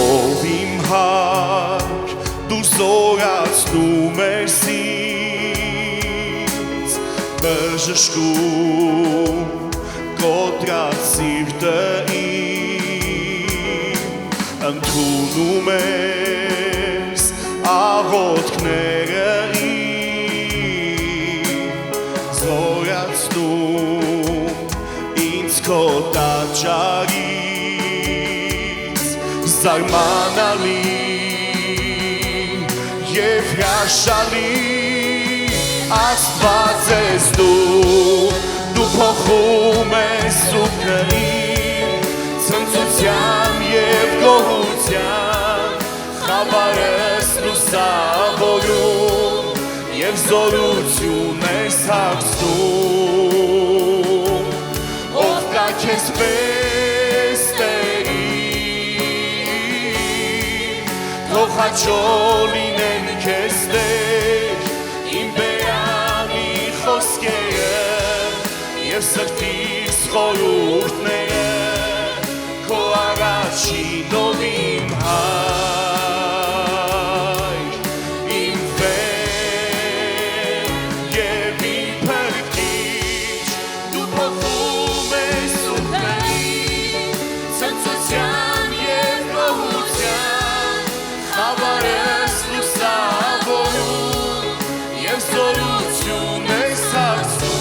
Ով իմ Հայր, դու զորացնում ես ինձ, բժշկում կոտրած սիրտը իմ, ընդունում ես աղոթքները իմ, զորացնում ինձ քո տաճարից, զարմանալի և հրաշալի Աստված ես դու փոխում ես սուքրին, ցնծության և գոհության, խավարս լուսավորում և զորություն ես ակցում, ով կա քեզ պես Տերին, թող հաճո լինեն քեզ Տեր, իմ բերանի խոսքերը և սրտիս խորհուրդները, քո առաջին հովիմ Հայր, իմ վեմ և իմ փրկիչ, դու փոխում ես ուղերին, ցնծության և գոհության, խավարս լուսավորում և զորություն ես ակցում,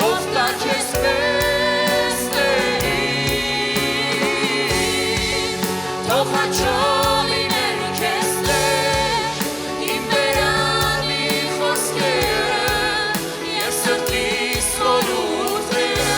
ով կա քեզ պես Տերին, թող հաճո լինեն քեզ Տեր, իմ բերանի խոսքերը և սրտիս խորհուրդները,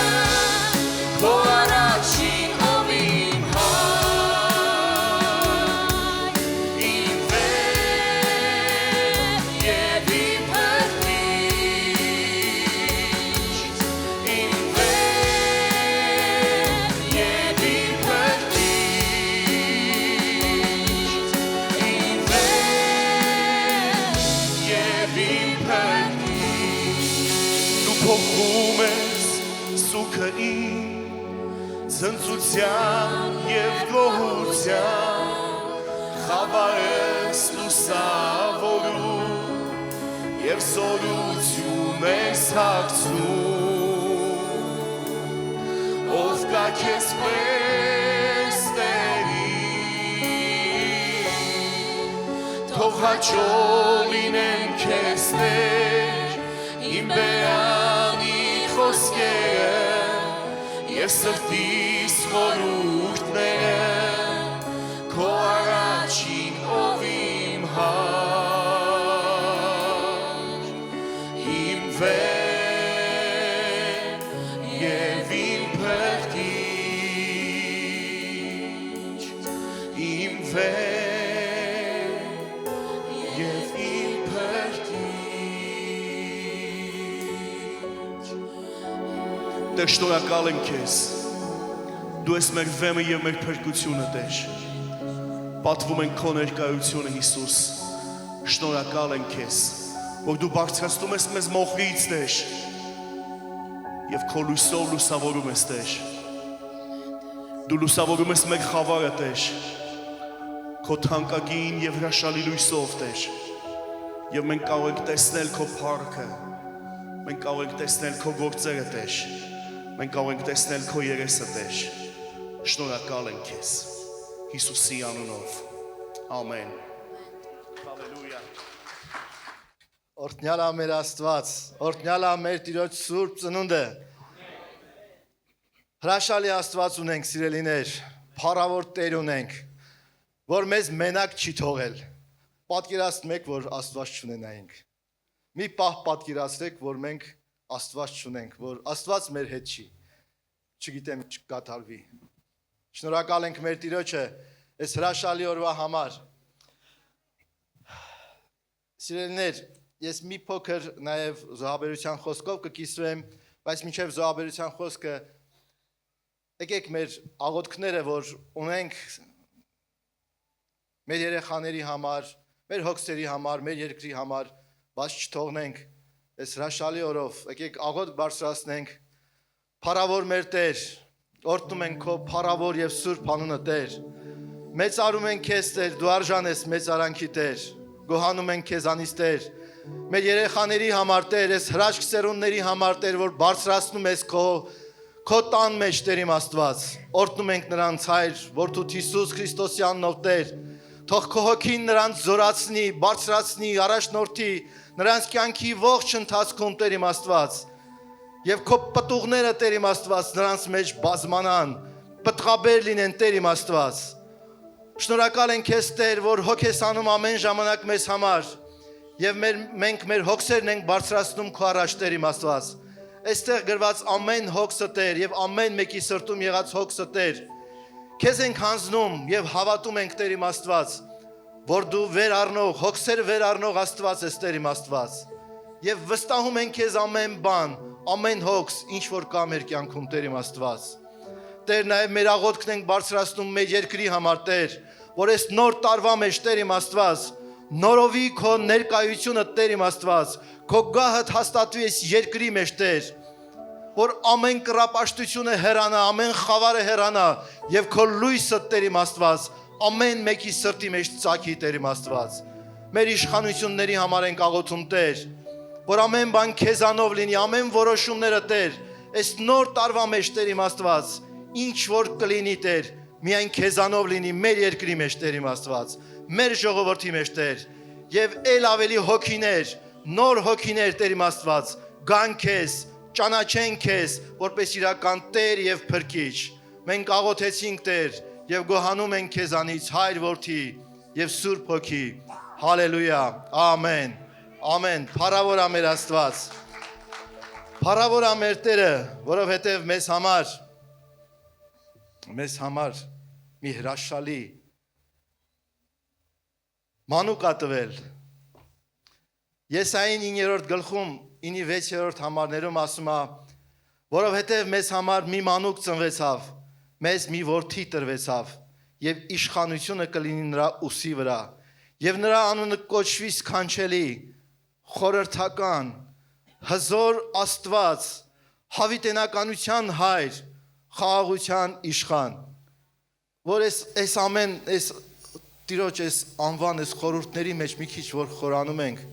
օգուտը իմ ցնծության եւ գոհության խավարես լուսավորում եւ սորություն ես հագցնում ով կա քեզ պես թող հաճո լինեն քեզ Տեր իմ բերանի խոսքերը եւ սրտիս խորհուրդները քո առաջին ով իմ հար իմ վեր եւ իմ փրկիչ իմ վեր Տեր շնորհակալ եմ քեզ դու ես մեր վեմը եւ մեր փրկությունը Տեր պատվում են քո ներկայությունը Հիսուս շնորհակալ եմ քեզ որ դու բարձրացնում ես մեզ մոխրից Տեր եւ քո լույսով լուսավորում ես Տեր դու լուսավորում ես մեր խավարը Տեր քո թանկագին եւ հրաշալի լույսով Տեր եւ մենք կարող ենք տեսնել քո փառքը մենք կարող ենք տեսնել քո գործերը Տեր Մենք կարող ենք տեսնել քո երեսը Տեր։ Շնորհակալ ենք քեզ։ Հիսուսի անունով։ Ամեն։ Հալելույա։ Օրհնյալ է մեր Աստված, օրհնյալ է մեր Տիրոջ Սուրբ ծնունդը։ Հրաշալի Աստված ունենք, սիրելիներ, փառավոր Տեր ունենք, որ մեզ մենակ չի թողել։ Պատկերացնեք, որ Աստված չունենայինք։ Մի պահ պատկերացրեք, որ մենք Աստված չունենք, որ Աստված մեր հետ չի, չգիտեմ չկատարվի։ Շնորհակալ ենք մեր Տիրոջը այս հրաշալի օրվա համար։ Սիրելիներ, ես մի փոքր նաև զոհաբերության խոսքով կկիսվեմ, բայց մինչև զոհաբերության խոսքը եկեք մեր աղոթքները, որ ունենք մեր երեխաների համար, մեր հոգսերի համար, մեր երկրի համար, բաց չթողնենք Այս հրաշալի օրով, եկեք աղոթք բարձրացնենք, փառավոր մեր Տեր, օրհնում ենք քո փառավոր եւ սուրբ անունը Տեր։ Մեծարում ենք քեզ Տեր, դու արժան ես մեծարանքի Տեր։ Գոհանում ենք քեզանից Տեր։ Մեր երեխաների համար Տեր, այս հրաշք սերունդների համար Տեր, որ բարձրացնում ես քո տան մեջ Տեր իմ Աստված։ Օրհնում ենք նրանց Հայր, Որդուդ Հիսուս Քրիստոսի անունով Տեր։ Թող քո հոգին նրանց զորացնի, բարձրացնի, առաջնորդի նրանց կյանքի ողջ ընթացքում Տեր իմ Աստված եւ քո պտուղները Տեր իմ Աստված նրանց մեջ բազմանան պտղաբեր լինեն Տեր իմ Աստված շնորհակալ ենք քեզ Տեր որ հոգ ես անում ամեն ժամանակ մեզ համար եւ մենք մեր հոգսերն ենք բարձրացնում քո առաջ Տեր իմ Աստված այստեղ գրված ամեն հոգսը Տեր եւ ամեն մեկի սրտում եղած հոգսը Տեր քեզ ենք հանձնում եւ հավատում ենք Տեր իմ Աստված որ դու վեր առնող, հոգսեր վեր առնող Աստված ես Տեր իմ Աստված եւ վստահում ենք քեզ ամեն բան, ամեն հոգս, ինչ որ կա մեր կյանքում Տեր իմ Աստված Տեր նաեւ մեր աղոթքն ենք բարձրացնում մեր երկրի համար Տեր որ այս նոր տարվա մեջ Տեր իմ Աստված նորովի քո ներկայությունը Տեր իմ Աստված քո գահդ հաստատվի այս երկրի մեջ Տեր որ ամեն կռապաշտությունը հեռանա, ամեն խավարը հեռանա եւ քո լույսը Տեր իմ Աստված ամեն մեկի սրտի մեջ ծագի Տեր իմ Աստված մեր իշխանությունների համար ենք աղոթում Տեր որ ամեն բան քեզանով լինի ամեն որոշումները Տեր այս նոր տարվա մեջ Տեր իմ Աստված ինչ որ կլինի Տեր միայն քեզանով լինի մեր երկրի մեջ Տեր իմ Աստված մեր ժողովրդի մեջ Տեր եւ ել ավելի հոգիներ նոր հոգիներ Տեր իմ Աստված գան քեզ ճանաչեն քեզ որպես իրական Տեր եւ Փրկիչ մենք աղոթեցինք Տեր Եվ գոհանում ենք քեզանից Հայր Որդի եւ Սուրբ Հոգի։ Հալելույա։ Ամեն։ Ամեն։ Փառավոր է մեր Աստված։ Փառավոր է մեր Տերը, որովհետեւ մեզ համար մի հրաշալի մանուկ է տվել։ Եսային 9-րդ գլխում 9-6-րդ համարներում ասում է, որովհետեւ մեզ համար մի մանուկ ծնվեցավ մեզ մի որդի տրվեցավ եւ իշխանությունը կլինի նրա ուսի վրա եւ նրա անունը կոչվի սքանչելի խորհրդական հզոր Աստված Հավիտենականության հայր, խաղաղության իշխան, որ այս ամեն այս Տիրոջ այս անվան այս խորհուրդների մեջ մի քիչ որ խորանում ենք,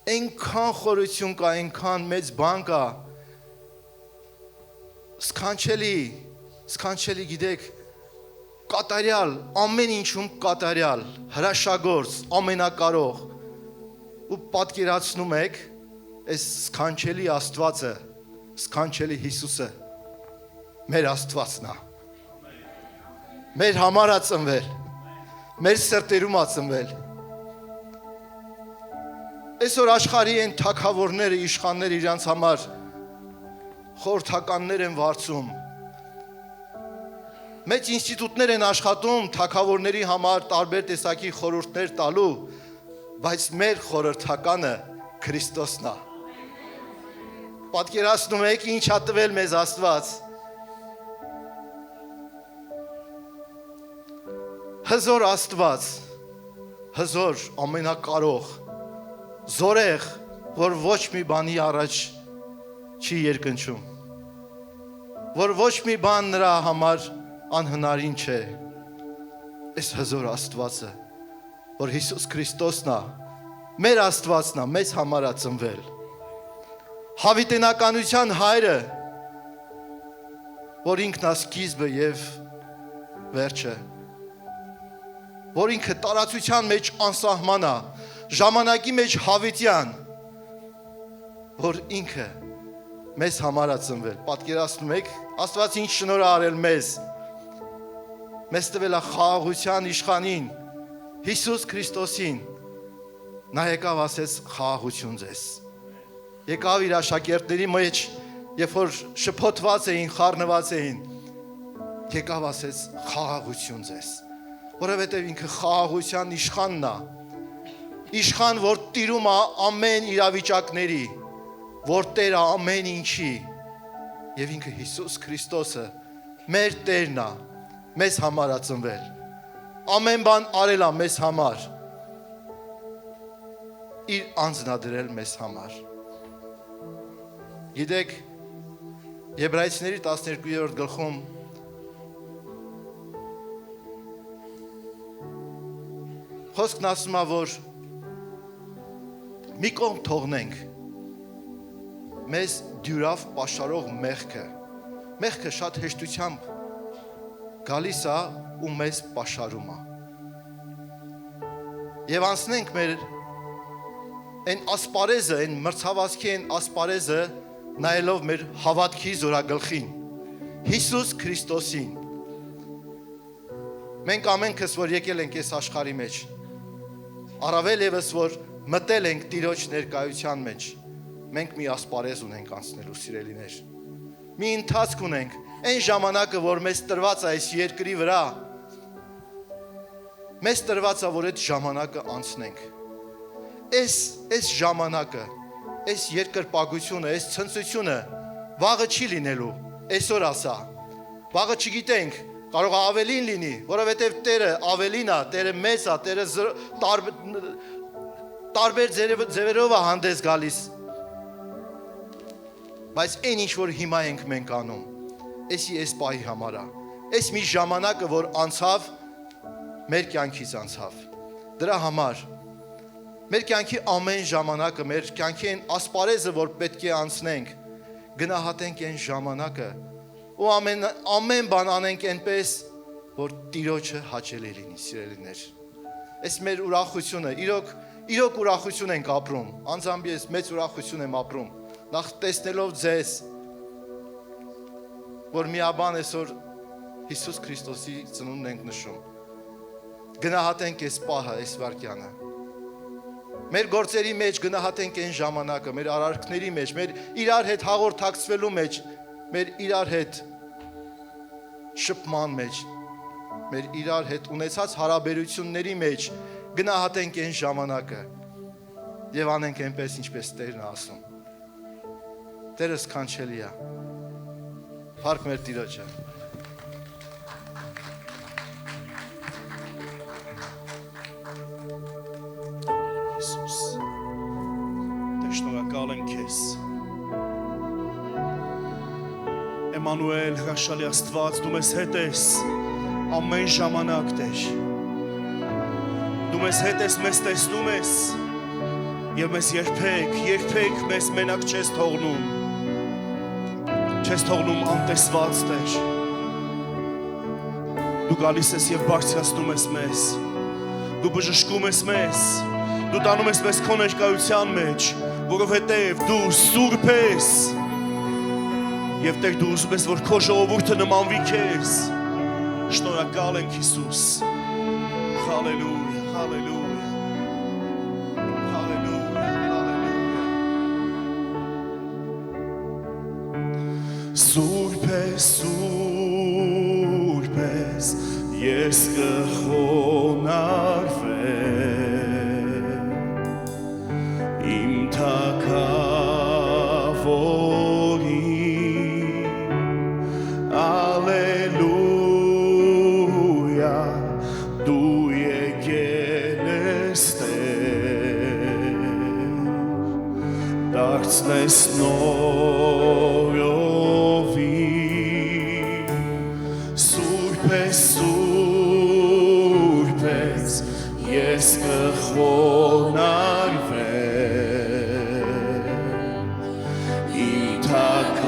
այնքան խորություն կա, այնքան մեծ բան կա, սքանչելի գիտեք, կատարյալ, ամեն ինչում կատարյալ, հրաշագործ, ամենակարող, ու պատկերացնում եք այս սքանչելի Աստվածը, սքանչելի Հիսուսը, մեր Աստվածն է, մեր համար է ծնվել, մեր սրտերում է ծնվել, այսօր աշխարհի են թագավորները, իշխանները իրանց համար խորհրդականներ են վարձում, մեծ ինստիտուտներ են աշխատում թագավորների համար տարբեր տեսակի խորհուրդներ տալու, բայց մեր խորհրդականը Քրիստոսն է, պատկերացնում եք ինչ ա տվել մեզ Աստված, հզոր Աստված, հզոր, ամենակարող, զորեղ, որ ոչ մի բանի առաջ չի երկնչում, որ ոչ մի բան նրա համար անհնարին չէ, այս հզոր Աստվածը, որ Հիսուս Քրիստոսն է, մեր Աստվածն է, մեզ համար է ծնվել, հավիտենականության հայրը, որ ինքն է սկիզբը և վերջը, որ ինքը տարածության մեջ անսահման է, ժամանակի մեջ հավիտյան, որ ինքը մեզ համար է ծնվել, պատկերացնում եք, Աստված ինչ շնորհ է արել մեզ տվել է խաղաղության իշխանին, Հիսուս Քրիստոսին, նա եկավ ասեց խաղաղություն ձեզ, եկավ իր աշակերտների մեջ, երբ որ շփոթված էին, խառնված էին, եկավ ասեց խաղաղություն ձեզ, որովհետև ինքը խաղաղության իշխանն է, իշխան, որ տիրում է ամեն իրավիճակների, որ Տեր է ամեն ինչի, և ինքը Հիսուս Քրիստոսը մեր Տերն է, մեզ համար է ծնվել, ամեն բան արել է մեզ համար, իր անձնադրել մեզ համար, գիտեք, Եբրայեցիների 12-րդ գլխում խոսքն ասում է, որ մի կողմ թողնենք մեզ դյուրավ պաշարող մեղքը շատ հեշտությամբ գալիս է ու մեզ պաշարում է և անցնենք մեր այն ասպարեզը, այն մրցավազքի այն ասպարեզը նայելով մեր հավատքի զորագլխին Հիսուս Քրիստոսին մենք ամենքս որ եկել ենք այս աշխարհի մեջ առավել ևս որ մտել ենք Տիրոջ ներկայության մեջ, մենք մի ասպարեզ ունենք անցնելու սիրելիներ, մի ընթացք ունենք, այն ժամանակը, որ մեզ տրված է այս երկրի վրա, մեզ տրված է, որ այդ ժամանակը անցնենք, այս ժամանակը, այս երկրպագությունը, այս ցնծությունը, վաղը չի լինելու, այսօր ասա, վաղը չգիտենք, կարող է ավելին լինի, որովհետև Տերը ավելին է, Տերը մեծ է, Տերը տարբեր ձևերով է հանդես գալիս, բայց այն ինչ որ հիմա ենք մենք անում, էսի այս պահի համար է, այս մի ժամանակը որ անցավ, մեր կյանքից անցավ, դրա համար, մեր կյանքի ամեն ժամանակը, մեր կյանքի այն ասպարեզը որ պետք է անցնենք, գնահատենք այն ժամանակը, ու ամեն բան անենք այնպես, որ Տիրոջը հաճելի լինի, սիրելիներ, այս մեր ուրախությունը, իրոք ուրախություն ենք ապրում, անձամբ ես մեծ ուրախություն եմ ապրում, նախ տեսնելով ձեզ, որ միաբան այսօր Հիսուս Քրիստոսի ծնունդն ենք նշում, գնահատենք այս պահը, այս վայրկյանը, մեր գործերի մեջ գնահատենք այն ժամանակը, մեր արարքների մեջ, մեր իրար հետ հաղորդակցվելու մեջ, մեր իրար հետ շփման մեջ, մեր իրար հետ ունեցած հարաբերությունների մեջ գնահատենք այն ժամանակը և անենք այնպես ինչպես Տերն է ասում, Տերը սքանչելի է, փառք մեր Տիրոջը, Հիսուս, Տեր շնորհակալ եմ քեզ, Էմանուել, հրաշալի Աստված, դու մեզ հետ ես ամեն ժամանակ, Տեր։ Դու մեզ հետ ես, մեզ տեսնում ես եւ մեզ երբեք մեզ մենակ չես թողնում։ Չես թողնում անտեսված, Տեր։ Դու գալիս ես եւ բարձրացնում ես մեզ։ Դու բժշկում ես մեզ։ Դու տանում ես մեզ քո ներկայության մեջ, որովհետեւ դու սուրբ ես։ Եվ Տեր դու ուզում ես, որ քո ժողովուրդը նմանվի քեզ։ Շնորհակալ ենք Հիսուս։ Հալելույա, հալելույա։ Հալելույա, հալելույա։ Սուրբ ես, ես կխոնարհվեմ իմ թագավորի Ալելույա դու եկել ես Տեր դարձնես նորովի Սուրբ ես ես կխոնարհվեմ իմ թագավորի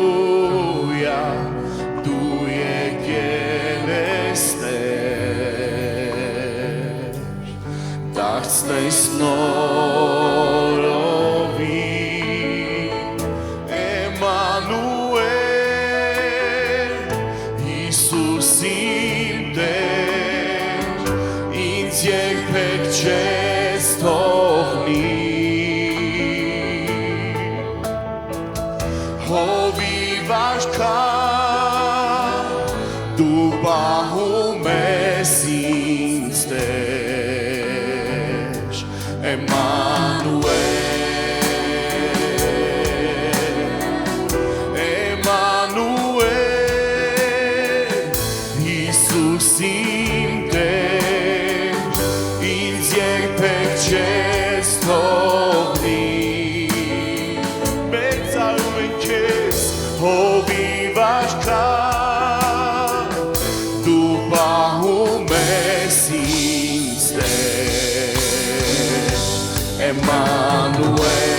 Ալելույա դու եկել ես Տեր դարձնես նորովի Էմանուել Հիսուս իմ Տեր ինձ երբեք չես թողնի Հովիվ աշխարհ դու պահում ես ինձ Տեր Էմանուել Հիսուս իմ Տեր ինձ երբեք չես թողնի մեծարում ենք քեզ հովիվ աշխարհ դու պահում ես ինձ Տեր Էմանուել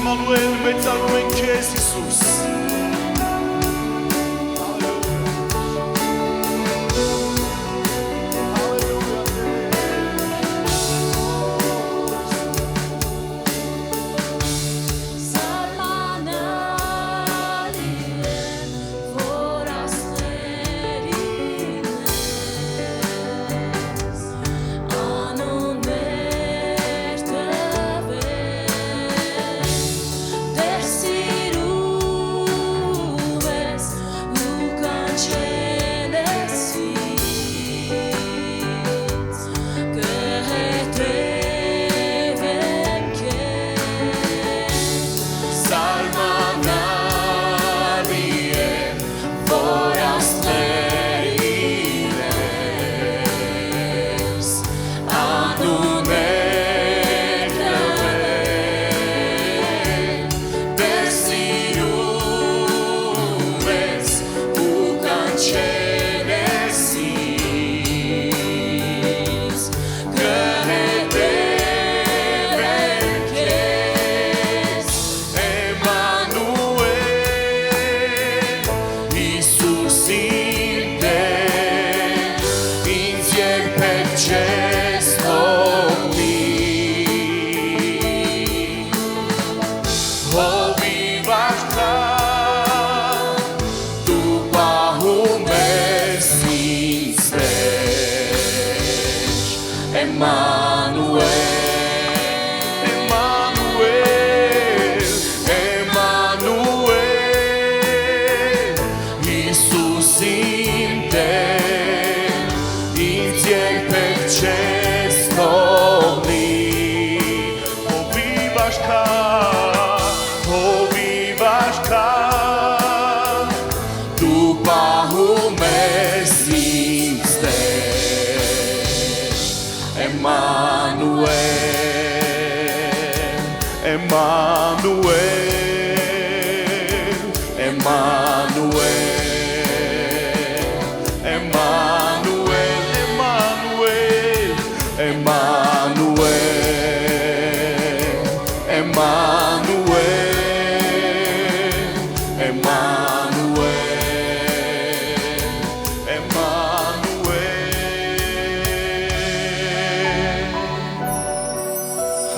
Էմանուել մեծարում ենք քեզ Հիսուս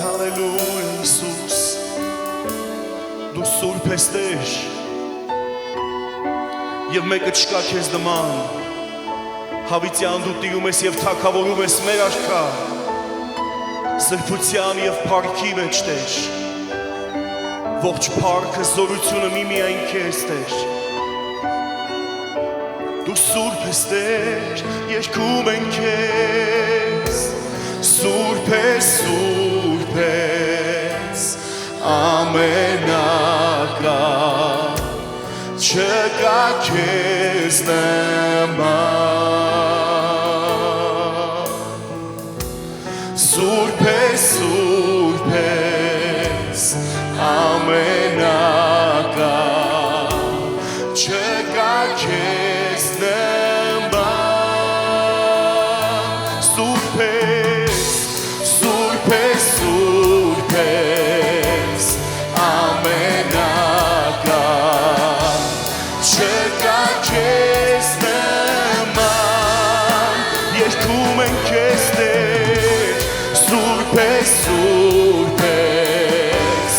Հալելույա Հիսուս դու սուրբ ես Տեր եւ մեկը չկա քեզ նման հավիտյան դու տիրում ես եւ թագավորում ես մեր աշխարհ սրբության եւ փառքի մեջ Տեր ողջ փառքը զորությունը միմիայն քեզ Տեր դու սուրբ ես Տեր երգում ենք քեզ սուրբ ես ամենակա չկա քեզ նման սուրբ ես ամենակա չկա քեզ նման սուրբ ես ամենակա չկա քեզ նման երգում ենք քեզ Տեր սուրբ ես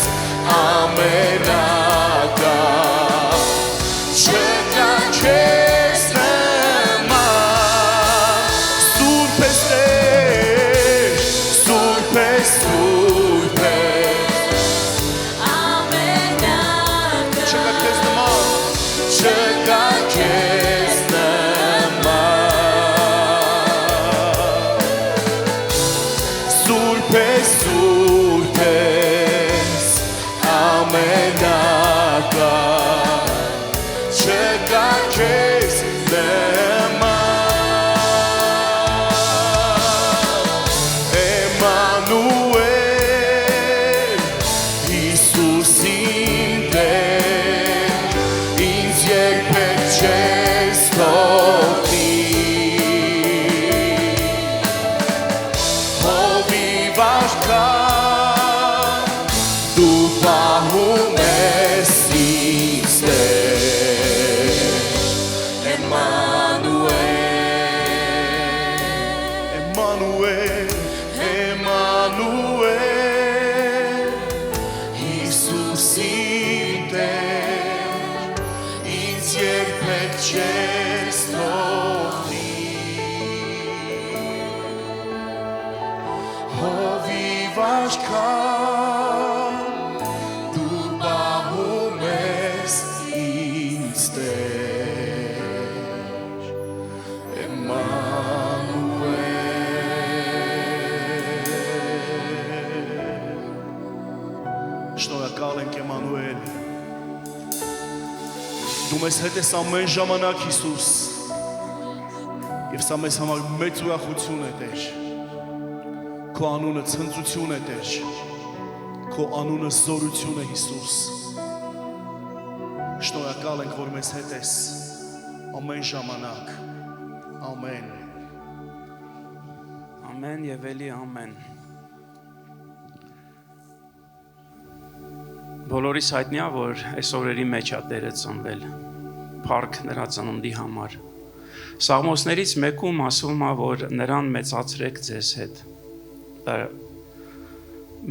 ամենակա չկա քեզ նման սուրբ ես Տեր սուրբ ես չկա քեզ նման սուրբ ես ամենակա չկա քեզ նման Էմանուել Հիսուս իմ Տեր ինձ երբեք չես թողնի հովիվ աշխարհ դու պահում ես ինձ Տեր Էմանուել Հիսուս իմ Տեր ինձ երբեք չես թողնի հովիվ աշխարհ դու պահում ես ինձ Տեր Շնորհակալ ենք Էմանուել դու մեզ հետ ես ամեն ժամանակ Հիսուս եւ սա մեզ համար մեծ ուրախություն է Տեր քո անունը ցնծություն է Տեր քո անունը զորություն է Հիսուս շնորհակալ ենք որ մեզ հետ ես ամեն ժամանակ ամեն ամեն եւ էլի ամեն Բոլորիս հայտնի է, որ այս օրերի մեջ է Տերը ծնվել, փառք նրա ծնունդի համար։ Սաղմոսներից մեկում ասվում է, որ նրան մեծացրեք ձեզ հետ։ Դա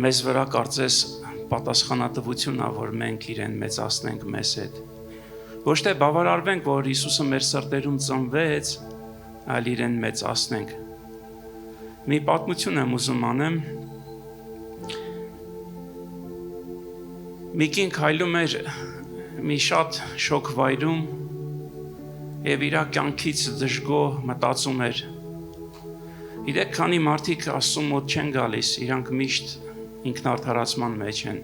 մեզ վրա կարծես պատասխանատվություն է, որ մենք իրեն մեծացնենք մեզ հետ։ Ոչ թե բավարարվենք, որ Հիսուսը մեր սրտերում ծնվեց, այլ իրեն մեծացնենք։ Մի պատմություն եմ ուզում անեմ, մի կին քայլում էր մի շատ շոգ վայրում եւ իր կյանքից դժգոհ մտածում էր Գիտեք, քանի մարդիկ Աստծու մոտ չեն գալիս, իրանք միշտ ինքնարդարացման մեջ են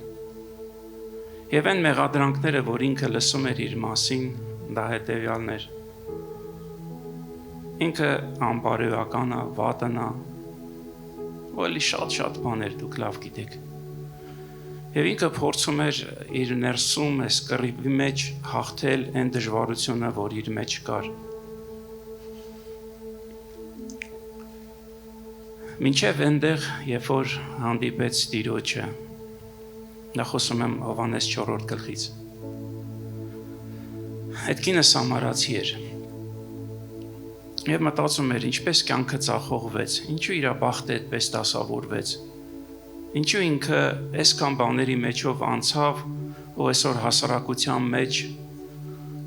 եւ այն մեղադրանքները, որ ինքը լսում էր իր մասին, դա հետեւյալն էր ինքը անբարոյական է, վատն է, ու էլի շատ բաներ դուք լավ գիտեք Եվ ինքը փորձում էր իր ներսում այս կռիվի մեջ հաղթել այն դժվարությունը, որ իր մեջ կար։ Մինչև այնտեղ, երբ որ հանդիպեց Տիրոջը, դա խոսում եմ Հովհաննես 4-րդ գլխից։ Այդ կինը սամարացի էր։ Եվ մտածում էր, ինչպես կյանքը ծախողվեց, ինչու իր բախտը այդպես դասավորվեց, ինչու ինքը այսքան բաների մեջով անցավ ու այսօր հասարակության մեջ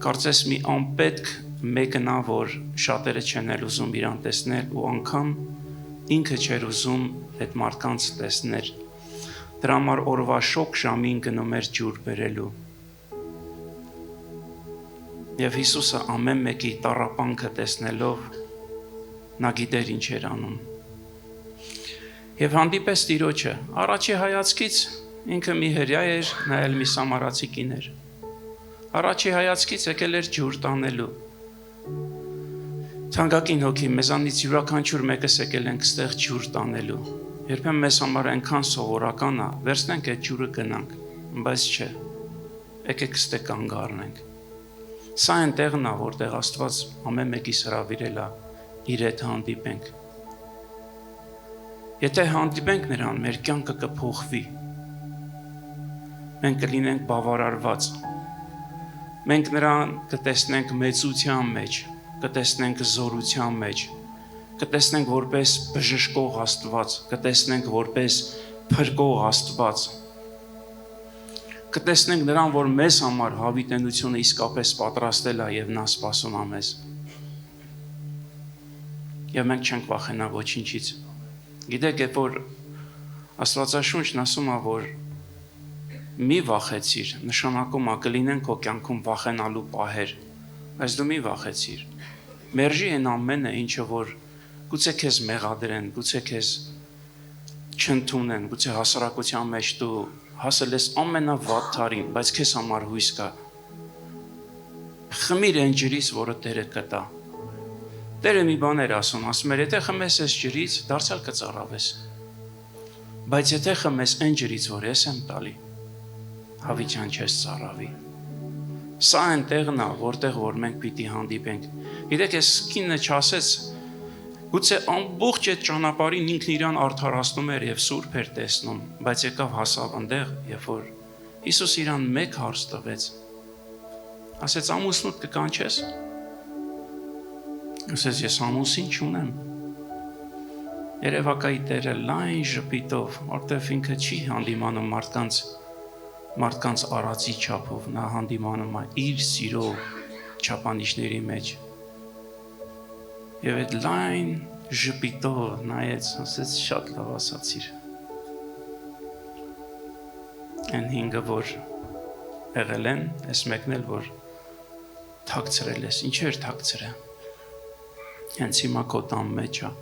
կարծես մի անպետք մեկնա, որ շատերը չեն էլ ուզում իրան տեսնել ու անգամ ինքը չէր ուզում այդ մարդկանց տեսնել։ Դրա համար օրվա շոգ ժամին գնում էր ջուր բերելու։ Եվ Հիսուսը ամեն մեկի տառապանքը տեսնելով նա գիտեր ինչ էր անում։ Եվ հանդիպես Տիրոջը, առաջի հայացքից ինքը մի հրյա էր, նայել մի սամարացի կին էր։ Առաջի հայացքից եկել էր ջուր տանելու։ Թանկագին հոգի, մեզանից յուրաքանչյուր մեկս եկել ենք ստեղ ջուր տանելու։ Երբեմն մեզ համար այնքան սովորական է, վերցնենք այդ ջուրը գնանք, բայց չէ։ Եկեք ստեղ կանգ առնենք։ Սա այն տեղն է, որտեղ Աստված ամեն մեկիս հրավիրել է իր հետ հանդիպենք։ Եթե հանդիպենք նրան, մեր կյանքը կփոխվի։ Մենք կլինենք բավարարված։ Մենք նրան կտեսնենք մեծության մեջ, կտեսնենք զորության մեջ, կտեսնենք որպես բժշկող Աստված, կտեսնենք որպես փրկող Աստված։ Կտեսնենք նրան, որ մեզ համար հավիտենությունը իսկապես պատրաստել է եւ նա սպասում է մեզ։ Եվ մենք չենք վախենա ոչինչից։ Գիտեք, երբ որ Աստվածաշունչն ասում է, որ մի վախեցիր, նշանակում է կլինեն քո կյանքում վախենալու պահեր, բայց դու մի վախեցիր։ Մերժի այն ամենը, ինչը որ գուցե քեզ մեղադրեն, գուցե քեզ չընդունեն, գուցե հասարակության մեջ դու հասել ես ամենավատ թարին, բայց քեզ համար հույս կա։ Խմիր այն ջրից, որը Տերը կտա։ Տերը մի բան էր ասում էր, եթե խմես այս ջրից, դարձյալ կծառավես։ Բայց եթե խմես այն ջրից, որ ես եմ տալի, հավիտյան չես ծառավի։ Սա այն տեղն է, որտեղ որ մենք պիտի հանդիպենք։ Գիտեք, այս կինը չասեց, գուցե ամբողջ այդ ճանապարհին ինքն իրան արդարացնում էր եւ սուրբ էր տեսնում, բայց եկավ հասավ այնտեղ, երբ որ Հիսուս իրան մեկ հարց տվեց։ Ասեց ամուսնուդ կկանչես։ Ասեց ես ամուսին չունեմ։ Երևակայի Տերը լայն ժպիտով, որտեվ ինքը չի հանդիմանում մարդկանց արածի չափով, նա հանդիմանում է իր սիրո չափանիշների մեջ։ Եվ այդ լայն ժպիտով նայեց, ասեց շատ լավ ասացիր։ Այն հինգը, որ եղել են, ես մեկն էլ, որ թաքցրել ես, ինչ էր թաքցրել։ Հենց հիմա քո տան մեջ է։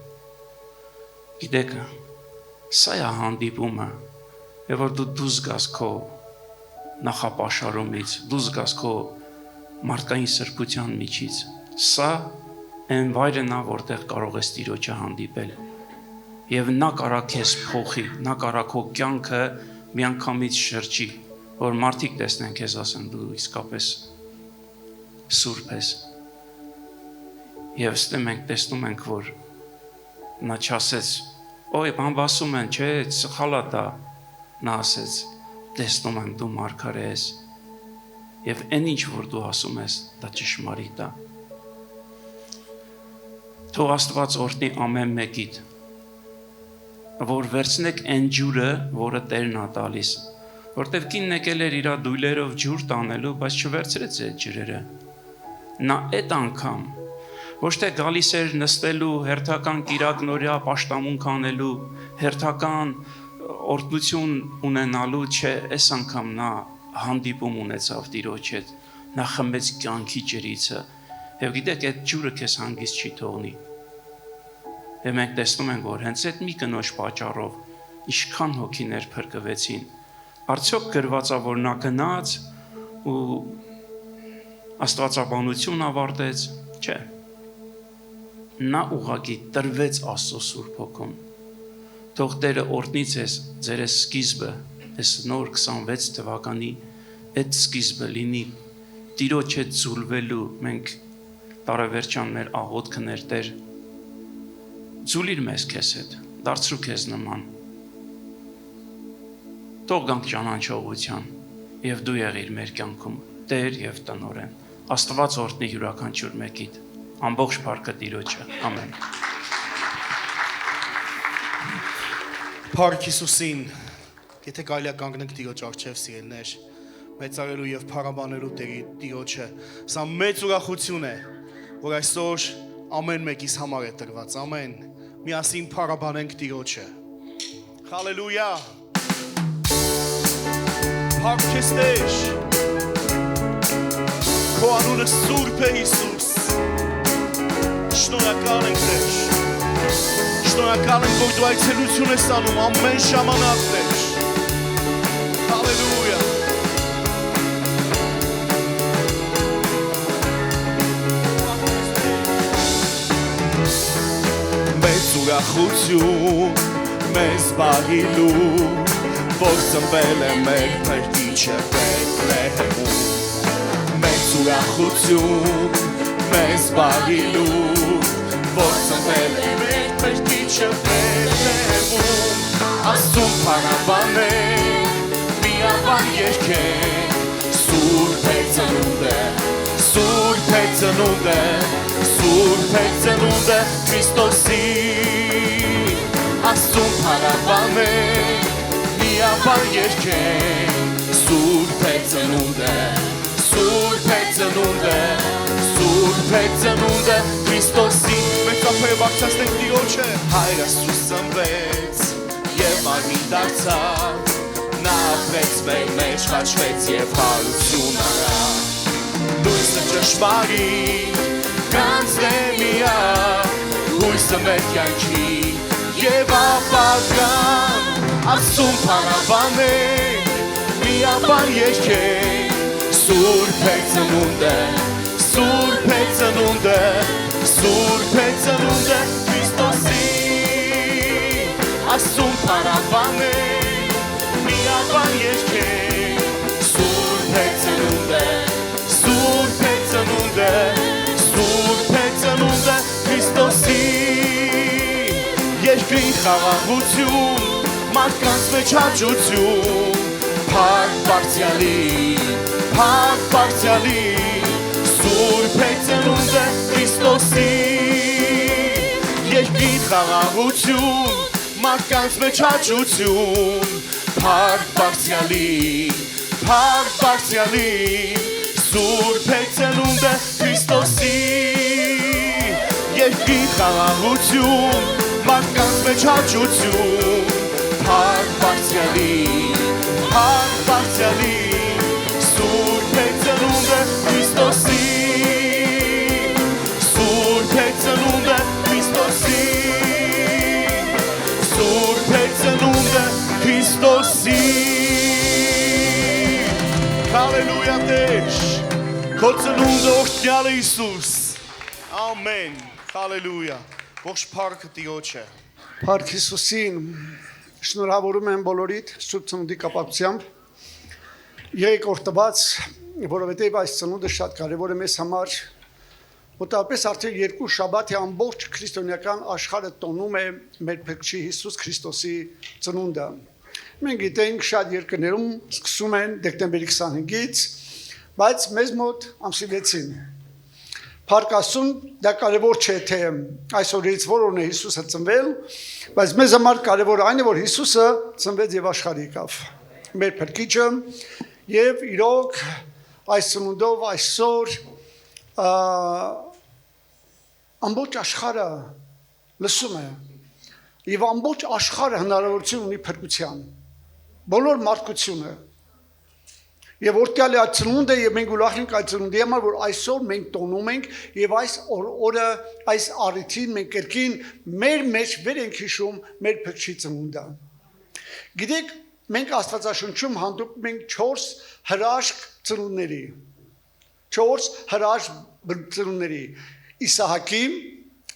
Գիտեք, սա է հանդիպումը, եւ որ դու դուրս գաս քո նախապաշարումից, դուրս գաս քո մարդկային սրբության միջից։ Սա այն վայրն է, որտեղ կարող ես Տիրոջը հանդիպել։ Եվ նա կարա քեզ փոխի, նա կարա քո կյանքը միանգամից շրջի, որ մարդիկ տեսնեն քեզ, ասեն դու իսկապես սուրբ ես։ Եվ ստե մենք տեսնում ենք, որ նա չասեց, օй, բամբասում են, չէ, սխալ է դա։ Նա ասեց, տեսնում եմ դու մարգարե ես։ Եվ այն ինչ որ դու ասում ես, դա ճշմարիտ է։ Թող Աստված օրհնի ամեն մեկիդ, որ վերցնեք այն ջուրը, որը Տերն է տալիս, որտեվ կինն եկել էր իր դույլերով ջուր տանելու, բայց չվերցրեց այդ ջրերը։ Նա այդ անգամ ոչ թե գալիս էր նստելու, հերթական կիրակնորյա պաշտամունք անելու, հերթական օրհնություն ունենալու, չէ, այս անգամ նա հանդիպում ունեցավ Տիրոջ հետ, նա խմեց կյանքի ջրիցը, եւ գիտեք, այդ ջուրը քեզ հանգիստ չի թողնի։ Եվ մենք տեսնում ենք, որ հենց այդ մի կնոջ պատճառով ինչքան հոգիներ փրկվեցին։ Արդյոք գրված է, որ նա գնաց ու աստվածաբանություն ավարտեց, չէ։ Նա ուղղակի տրվեց Աստծո Սուրբ Հոգուն։ Թող Տերը օրհնի ձեզ ձեր սկիզբը, այս նոր 26 թվականի այդ սկիզբը լինի Տիրոջ հետ զուլվելու մենք տարեվերջան մեր աղոթքներ Տեր զուլիր մեզ քեզ հետ դարձրու քեզ նման թող գանք ճանաչողության եւ դու եղիր մեր կյանքում Տեր եւ տնօրեն Աստված օրհնի յուրաքանչյուր մեկիդ ամբողջ փառքը Տիրոջը ամեն Փառք Հիսուսին եթե կարելի է կանգնենք Տիրոջ առջև սիրելիներ մեծարելու եւ փառաբանելու Տիրոջը սա մեծ ուրախություն է որ այսօր ամեն մեկիս համար է տրված ամեն միասին փառաբանենք Տիրոջը Հալելույա Փառք քեզ Տեր Քո անունը սուրբ է Հիսուս Շնորհակալ ենք Տեր Շնորհակալ ենք որ դու այցելություն ես անում ամեն ժամանակ Տեր Հալելույա Մեծ ուրախություն մեզ բաղիլու որ ծնվել է մեր Փրկիչը Բեթլեհեմում Մեծ ուրախություն մեզ բաղիլու որ ծնվել է մեր Փրկիչը Բեթլեհեմում Աստծուն փառաբանենք միաբան երգենք Սուրբ է ծնունդը Սուրբ է ծնունդը Սուրբ է ծնունդը Քրիստոսի Աստծուն փառաբանենք միաբան երգենք Սուրբ է ծնունդը Սուրբ է ծնունդը Սուրբ է ծնունդը Քրիստոսի Մենք ապերը բարձրացնենք Տիրոջը Հայր Աստծու ծնվեց և մարմին դարձավ Նա ապրեց մեր մեջ խաչվեց և հարություն արավ Լույսը ճշմարիտ կանցն է միակ Հույսը մեր կյանքի և ապագան Աստծուն փառաբանենք միաբան երգենք Սուրբ է ծնունդը Սուրբ է ծնունդը Սուրբ է ծնունդը Քրիստոսի Աստծուն փառաբանենք միաբան երգենք Սուրբ է ծնունդը Սուրբ է ծնունդը Սուրբ է ծնունդը Քրիստոսի Երկրի խաղաղություն մարդկանց մեջ հաճություն Փառք Բարձրյալի Սուրբ է ծնունդը Քրիստոսի Երկրի խաղաղություն մարդկանց մեջ հաճություն Փառք Բարձրյալի Սուրբ է ծնունդը Քրիստոսի Երկրի խաղաղություն մարդկանց մեջ հաճություն Փառք Բարձրյալի Սուրբ է ծնունդը Քրիստոսի Սուրբ է ծնունդը Քրիստոսի Սուրբ է ծնունդը Քրիստոսի Հալելույա Տեր Քո ծնունդը օրհնյալ է Հիսուս Ամեն Հալելույա Ողջ փառքը Տիրոջը Փառք Հիսուսին շնորհավորում եմ բոլորիդ Սուրբ ծնունդի կապակցությամբ Եղեք օրհնված որովհետև այս ծնունդը շատ կարևոր է մեզ համար Մոտավորապես արդեն 2 շաբաթ է ամբողջ քրիստոնեական աշխարհը տոնում է մեր Փրկչի Հիսուս Քրիստոսի ծնունդը Մենք գիտենք շատ երկրներում սկսում են դեկտեմբերի 25-ից բայց մեզ մոտ ամսի 6-ին Փառք Աստծուն, դա կարևոր չէ թե այս օրերից որ օրն է Հիսուսը ծնվել, բայց մեզ համար կարևոր այն է որ Հիսուսը ծնվեց եւ աշխարհ եկավ։ Մեր Փրկիչը եւ իրոք այս ծնունդով այսօր ամբողջ աշխարհը լսում է եւ ամբողջ աշխարհը հնարավորություն ունի փրկության։ Բոլոր մարդկությունը Եվ որտյալ է այդ ծնունդը եւ մենք ուրախ ենք այդ ծնունդի համար որ այսօր մենք տոնում ենք եւ այս օրը այս առիթին մենք կրկին մեր մեջ վեր ենք հիշում մեր Փրկչի ծնունդը։ Գիտեք մենք Աստվածաշնչում հանդիպում ենք 4 հրաշք ծնունդների 4 հրաշք ծնունդների Իսահակի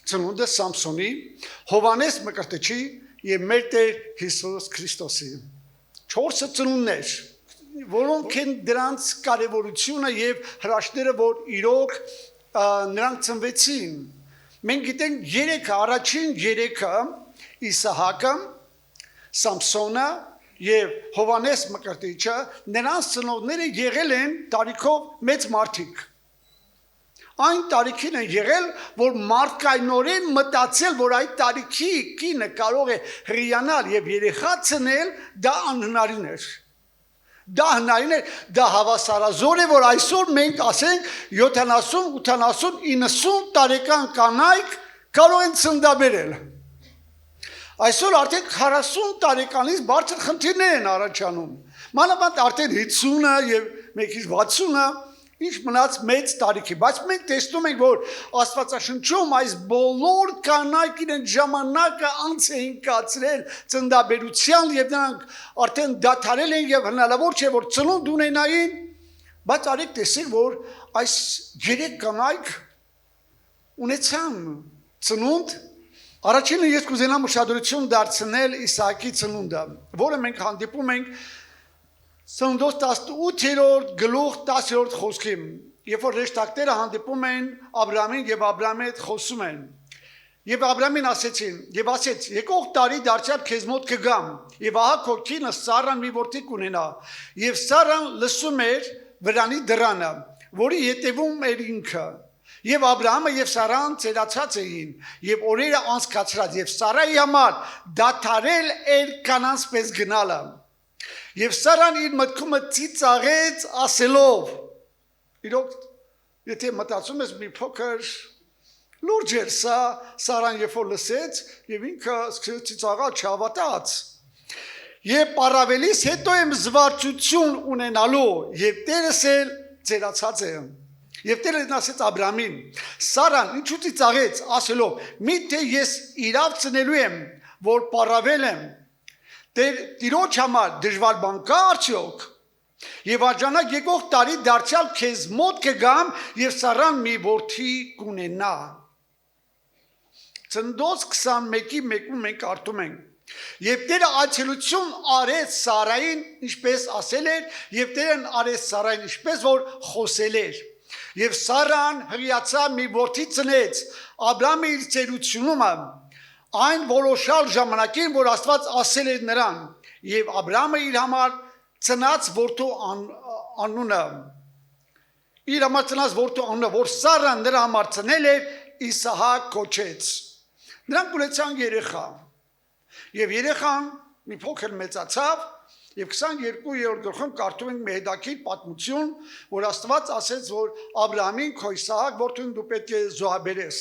ծնունդը Սամսոնի Հովանես Մկրտչի եւ մեր Տեր Հիսուս Քրիստոսի 4 ծնունդներ, որոնք են դրանց կարևորությունը եւ հրաշքները, որ իրոք նրանք ծնվեցին։ Մենք գիտենք 3 առաջին 3-ը Իսահակը, Սամսոնը եւ Հովանես Մկրտիչը, նրանց ծնողները եղել են տարիքով մեծ մարդիկ։ Այն տարիքին են եղել, որ մարդկայնորեն մտածել, որ այդ տարիքի կինը կարող է հրյանալ եւ երեխա ծնել, դա անհնարին էր։ Դա հնարին է, դա հավասարազոր է, որ այսօր մենք ասենք 70, 80, 90 տարեկան կանայք կարող են ծննդաբերել։ Այսօր արդեն 40 տարեկանից բարձր խնդիրներ են առաջանում։ Մանավանդ արդեն 50-ը եւ մեկից 60-ը ինչ մնաց մեծ տարիքի, բայց մենք տեսնում ենք, որ Աստվածաշնչում այս բոլոր կանայք իրենց ժամանակը անց էին կացրել ծննդաբերության եւ նրանք արդեն դադարել են եւ հնարավոր չէ որ ծնունդ ունենային, բայց արեք տեսեք, որ այս 3 կանայք ունեցան ծնունդ։ Առաջինը ես կուզենամ ուշադրություն դարձնել Իսահակի ծնունդը, որը մենք հանդիպում ենք Սննդոց 18-րդ գլուխ 10-րդ խոսքին, երբ որ ռեշտակները հանդիպում են Աբրահամին եւ Աբրահամի հետ խոսում են։ Եվ Աբրահամին ասեցին, եւ ասեց. «Եկող տարի դարձյալ քեզ մոտ կգամ, եւ ահա քո կինը Սարան մի որդի կունենա»։ Եվ Սարան լսում էր վրանի դռանը, որի ետևում էր ինքը։ Եվ Աբրահամը եւ Սարան ծերացած էին, եւ օրերը անցկացրած, եւ Սարայի համար դադարել էր կանանց պես գնալը։ Եվ Սարան իր մտքումը ծիծաղեց ասելով. Իրոք, եթե մտածում ես մի փոքր լուրջ էր սա, Սարան երբ որ լսեց, եւ ինքը սկսեց ծիծաղալ, չհավատաց։ Եվ առավելից հետո եմ զվարճություն ունենալու, եւ Տերս էլ ծերացած է։ Եվ Տերը ասեց Աբրահամին. Սարան ինչու ծիծաղեց, ասելով. «Միթե ես իրավ ծնելու եմ, որ պարավել եմ, Տիրոջ համար դժվար բան կա արդյոք։ Եվ աջանակ եկող տարի դարձյալ քեզ մոտ կգամ եւ Սարան մի որդի կունենա»։ Ծննդոց 21-ի 1-ում մենք կարդում ենք. «Եվ Տերը այցելություն արեց Սարային, ինչպես ասել էր, եւ Տերն արեց Սարային, ինչպես որ խոսել էր։ Եվ Սարան հրյացավ մի որդի ծնեց, Աբրահամը իր ծերությունում այն որոշալ ժամանակին, որ Աստված ասել էր նրան, եւ Աբրահամը իր համար ծնած որդու անունը, որ Սարան նրա համար ծնել էր, Իսահակ կոչեց։ Նրանք ունեցան երեխա, եւ երեխան մի փոքր մեծացավ, եւ 22-րդ գլխում կարդում ենք մի հետաքրքիր պատմություն, որ Աստված ասեց, որ Աբրահամին քո Իսահակ որդուն դու պետք է զոհաբերես։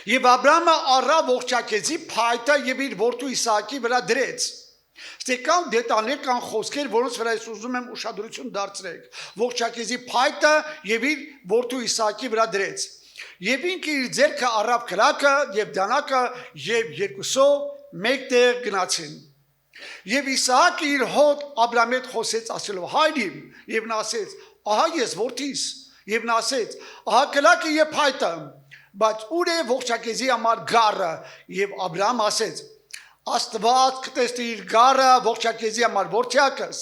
Եվ Աբրահամը առավ ողջակեզի փայտը եւ իր որդու Իսահակի վրա դրեց։ Ստեկան դետալներ կան խոսքեր, որոնց վրա ես ուզում եմ ուշադրություն դարձրեք։ Ողջակեզի փայտը եւ իր որդու Իսահակի վրա դրեց։ Եվ ինքը իր ձեռքը առավ կրակը եւ դանակը եւ երկուսով մեկտեղ գնացին։ Եվ Իսահակը իր հոտ Աբրահամի հետ խոսեց ասելով. «Հայրիմ», եւ նա ասեց. «Ահա ես որդիս», եւ նա ասեց. «Ահա կրակը եւ փայտը, բայց ուր է ողջակեզի համար գառը»։ Եվ Աբրահամ ասեց. «Աստված կտեսնի իր գառը ողջակեզի համար որդյակս»։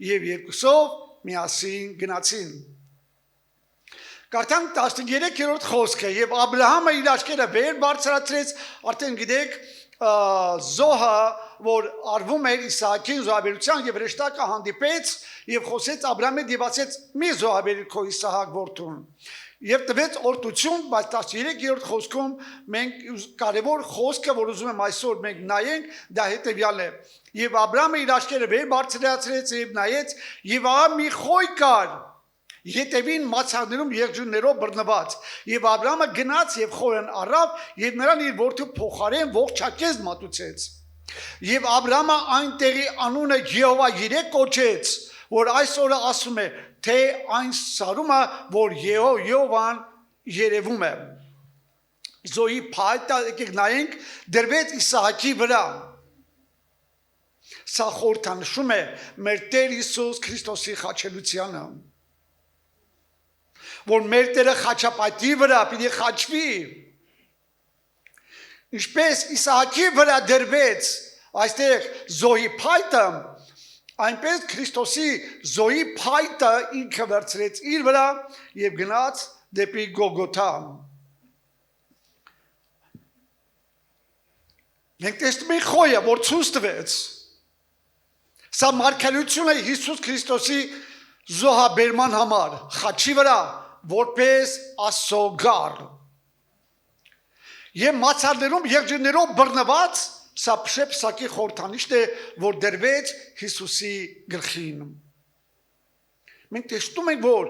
Եվ երկուսով միասին գնացին։ Կարդանք 13-րդ խոսքը, եւ Աբրահամը իր աչքերը վեր բարձրացրեց, արդեն գիտեք, զոհը, որ արվում էր Իսահակին զոհաբերության եւ հրեշտակը հանդիպեց եւ խոսեց Աբրահամի եւ ասեց. «Մի զոհաբերի քո Իսահակ որդուն»։ Եվ տվեց օրդություն, բայց 13-րդ խոսքում մենք կարևոր խոսքը, որ ուզում եմ այսօր մենք նայենք, դա հետեւյալն է։ Եվ Աբրահամը իր աչքերը վեր բարձրացրեց եւ նայեց, եւ ահա մի խոյ կար ետևին մացառներում եղջյուրներով բռնված, եւ Աբրահամը գնաց եւ խոյն առավ եւ նրան իր որդու փոխարեն ողջակեզ մատուցեց։ Եվ Աբրահամը այնտեղի անունը Եհովա Իրե կոչեց, որ այսօրը ասում է, թե այն Սարումը, որ Եհովան երևում է։ Զոհի փայտը եկեք նայենք դրվեց Իսահակի վրա։ Սա խորհրդանշում է մեր Տեր Հիսուս Քրիստոսի խաչելությանը, որ մեր Տերը խաչապատի վրա պիտի խաչվի։ Ինչպես Իսահակի վրա դրվեց այստեղ զոհի փայտը, Այնպես Քրիստոսի զոհի փայտը ինքը վերցրեց իր վրա եւ գնաց դեպի Գողգոթա։ Մենք տեսնում ենք խոյը, որ ցույց տվեց։ Սա մարգարեություն է Հիսուս Քրիստոսի զոհաբերման համար, խաչի վրա, որպես Աստծո գառ։ Եվ մացառներում եղջերներով բռնված, սա Փշեպսակի խորհրդանիշն է, որ դրվեց Հիսուսի գլխին։ Մենք տեսնում ենք, որ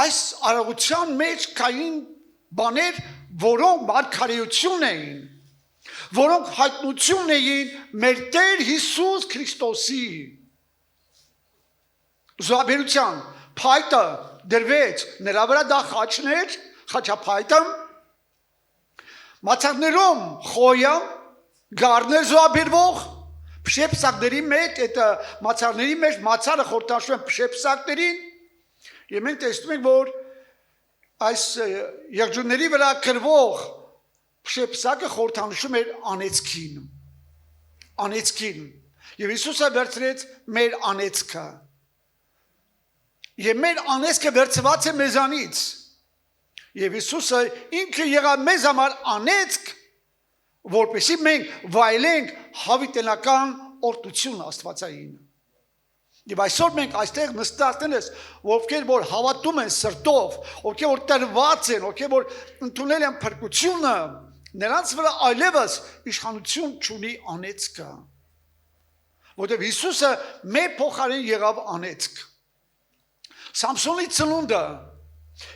այս արարողության մեջ կային բաներ, որոնք մարգարեություն էին, որոնք հայտնություն էին մեր Տեր Հիսուս Քրիստոսի զոհաբերության փայտը դրվեց նրա վրա, դա խաչն էր, խաչափայտը, մացառներում խոյը, գառներ զոհաբերվող, փշեպսակների մեջ, այդ մացառների մեջ մացառը խորհրդանշում են փշեպսակներին, եւ մենք տեսնում ենք, որ այս եղջյուրների վրա կրվող փշեպսակը խորհրդանշում էր անեծքին, եւ Հիսուսը վերցրեց մեր անեծքը, եւ մեր անեծքը վերցված է մեզանից, եւ Հիսուսը ինքը եղավ մեզ համար անեծք, որպեսզի մենք վայելենք հավիտենական օրհնություն Աստվածային։ Եվ այսօր մենք այստեղ նստածներ ես, ովքեր որ հավատում են սրտով, ովքեր որ տրված են, ովքեր որ ընդունել են փրկությունը, նրանց վրա այլևս իշխանություն չունի անեծքը, որտեղ Հիսուսը մեր փոխարեն եղավ անեծք։ Սամսոնի ծնունդը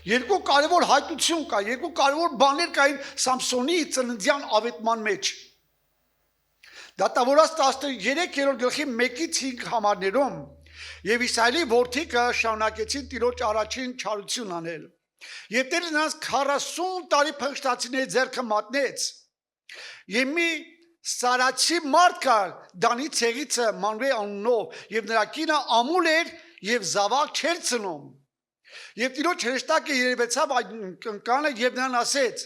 երկու կարևոր հայտություն կա, երկու կարևոր բաներ կային Սամսոնի ծննդյան ավետման մեջ։ Դատավորաց 13-րդ գլխի 1-ից 5 համարներում եւ Իսրայելի որդիքը շարունակեցին Տիրոջ առաջին չարություն անել։ Եվ Տերը նրանց 40 տարի փղշտացիների ձեռքը մատնեց։ Եվ մի Սարացի մարդ կար Դանի ցեղիցը Մանուե անունով, եւ նրա կինը ամուլ էր եւ զավակ չէր ծնում։ Եվ Տիրոջ հրեշտակը երևեցավ այդ կնկանը եւ նրան ասեց.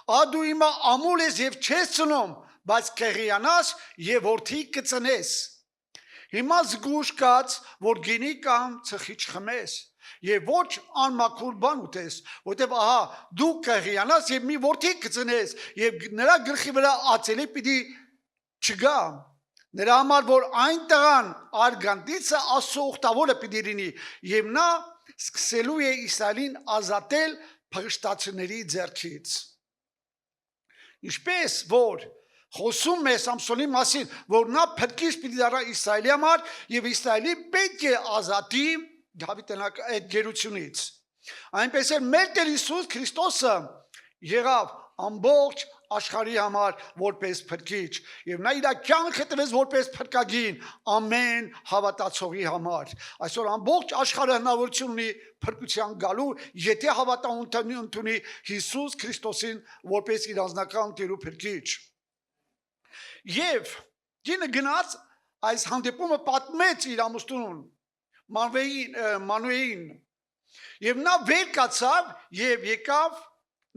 «Ա դու հիմա ամուլ ես եւ չես ծնում, բայց կհիանաս եւ որդի կծնես։ Հիմա զգուշ կաց, որ գինի կամ ծխիչ խմես եւ ոչ անմաքուր բան ուտես, որտեւ ահա դու կհիանաս եւ մի որդի կծնես եւ նրա գլխի վրա ածելի պիտի չգա։ Նրա համար որ այն տղան արգանդիցը Աստծո ուխտավորը պիտի լինի եւ նա սկսելու է Իսրայելին ազատել փղշտացիների ձեռքից»։ Ինչպես որ խոսում է Սամսոնի մասին, որ նա փրկիչ պիտի դառնա Իսրայելի համար եւ Իսրայելի պետք է ազատի հավիտենական այդ գերությունից։ Այնպես էլ մեր Տեր Հիսուս Քրիստոսը եղավ ամբողջ աշխարհի համար որպես փրկիչ եւ նա իր կյանքը տվեց որպես փրկագին ամեն հավատացողի համար։ Այսօր ամբողջ աշխարհը հնարավորություն ունի փրկության գալու, եթե հավատան ընդունի Հիսուս Քրիստոսին որպես իր անձնական Տեր ու փրկիչ։ Եվ դինը գնաց այս հանդիպումը պատմեց իր ամուսնուն Մանուեին եւ նա վեր կացավ եւ եկավ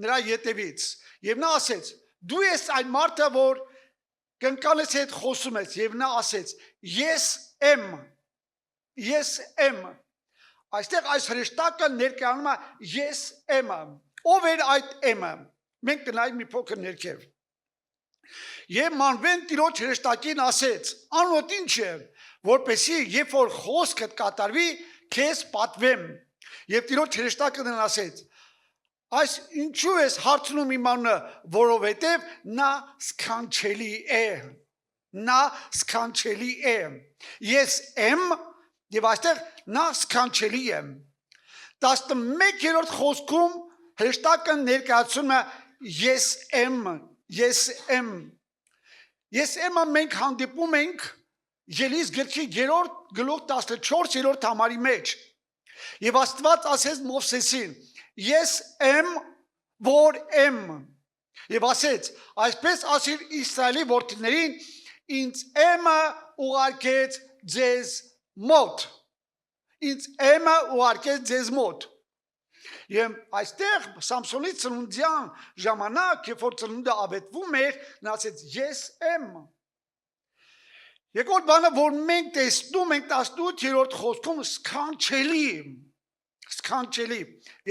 նրա ետևից եւ նա ասեց. «Դու ես այն մարդը, որ կնկանես հետ խոսում ես»։ Եվ նա ասեց. «Ես եմ»։ Այստեղ այս հրեշտակը ներկայանում է ես եմ։ Ով էր այդ եմ-ը։ Մենք կնայենք մի փոքր ներքև։ Եվ Մանուեն Տիրոջ հրեշտակին ասեց. «Անոտ ինչ է, որպեսզի երբ որ խոսքդ կատարվի, քեզ պատվեմ»։ Եվ Տիրոջ հրեշտակը նրան ասեց. «Այս ինչու ես հարցնում իմ անունը, որովհետև նա սքանչելի է։ Նա սքանչելի է։ Ես եմ եւ այստեղ նա սքանչելի է»։ 11-րդ խոսքում հրեշտակը ներկայացնում է ես եմ։ Ես եմ մենք հանդիպում ենք Ելիս գրքի 3-րդ գլուխ 14-րդ համարի մեջ։ Եվ Աստված ասեց Մովսեսին. «Ես եմ, որ եմ»։ Եվ ասեց. «Այսպես ասիր Իսրայելի որդիներին, ինձ էմը ուղարկեց ձեզ մոտ»։ Ինձ էմը ուղարկեց ձեզ մոտ։ Եվ այստեղ Սամսոնի ծննդյան ժամանակ, երբ որ ծնունդը ավետվում էր, նա ասեց. «Ես եմ»։ Երկրորդ բանը, որ մենք տեսնում ենք 18-րդ խոսքում սքանչելի։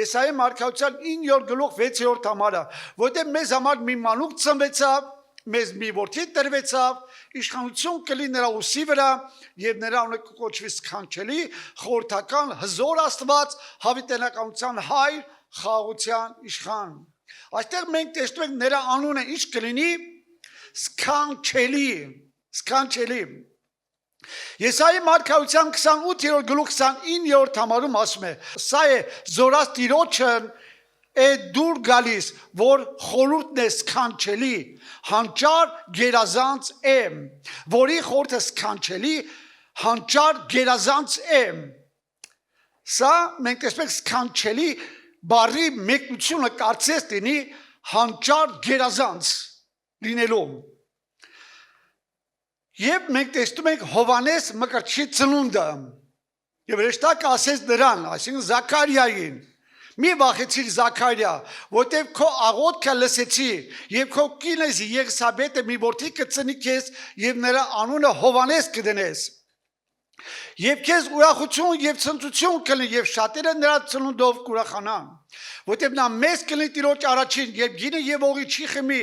Եսայի մարգարեության 9-րդ գլուխ 6-րդ համարը, որտեղ մեզ համար մի մանուկ ծնվեցավ, մեզ մի որդի տրվեցավ, իշխանություն կլինի նրա ուսի վրա եւ նրա անունը կոչվի սքանչելի, խորհրդական, հզոր Աստված, հավիտենականության հայր, խաղաղության իշխան։ Այստեղ մենք տեսնում ենք նրա անունը ինչ կլինի սքանչելի։ Եսայի մարգարեության 28-րդ գլուխ 29-րդ համարում ասում է. սա է զորած Տիրոջն է դուր գալիս, որ խորհուրդն է սքանչելի, հանճար գերազանց է, որի խորհուրդը սքանչելի, հանճար գերազանց է։ Սա մենք տեսնում ենք սքանչելի բառի մեկնությունը կարծես լինի հանճար գերազանց լինելու։ Եվ մենք տեսնում ենք Հովանես Մկրտչի ծնունդը։ Եվ հրեշտակը ասեց նրան, այսինքն Զաքարիային. մի վախեցիր Զաքարիա, որտեղ քո աղոթքը լսեցի, եւ քո կինես Եղիսաբեթը մի որդի կծնի քեզ եւ նրա անունը Հովանես կդնես։ Եվ քեզ ուրախություն եւ ցնծություն կլինի եւ շատերը նրա ծնունդով կուրախանան, որտեղ նա մեծ կլինի Տիրոջ առաջին եւ գինը եւ օղի չի խմի,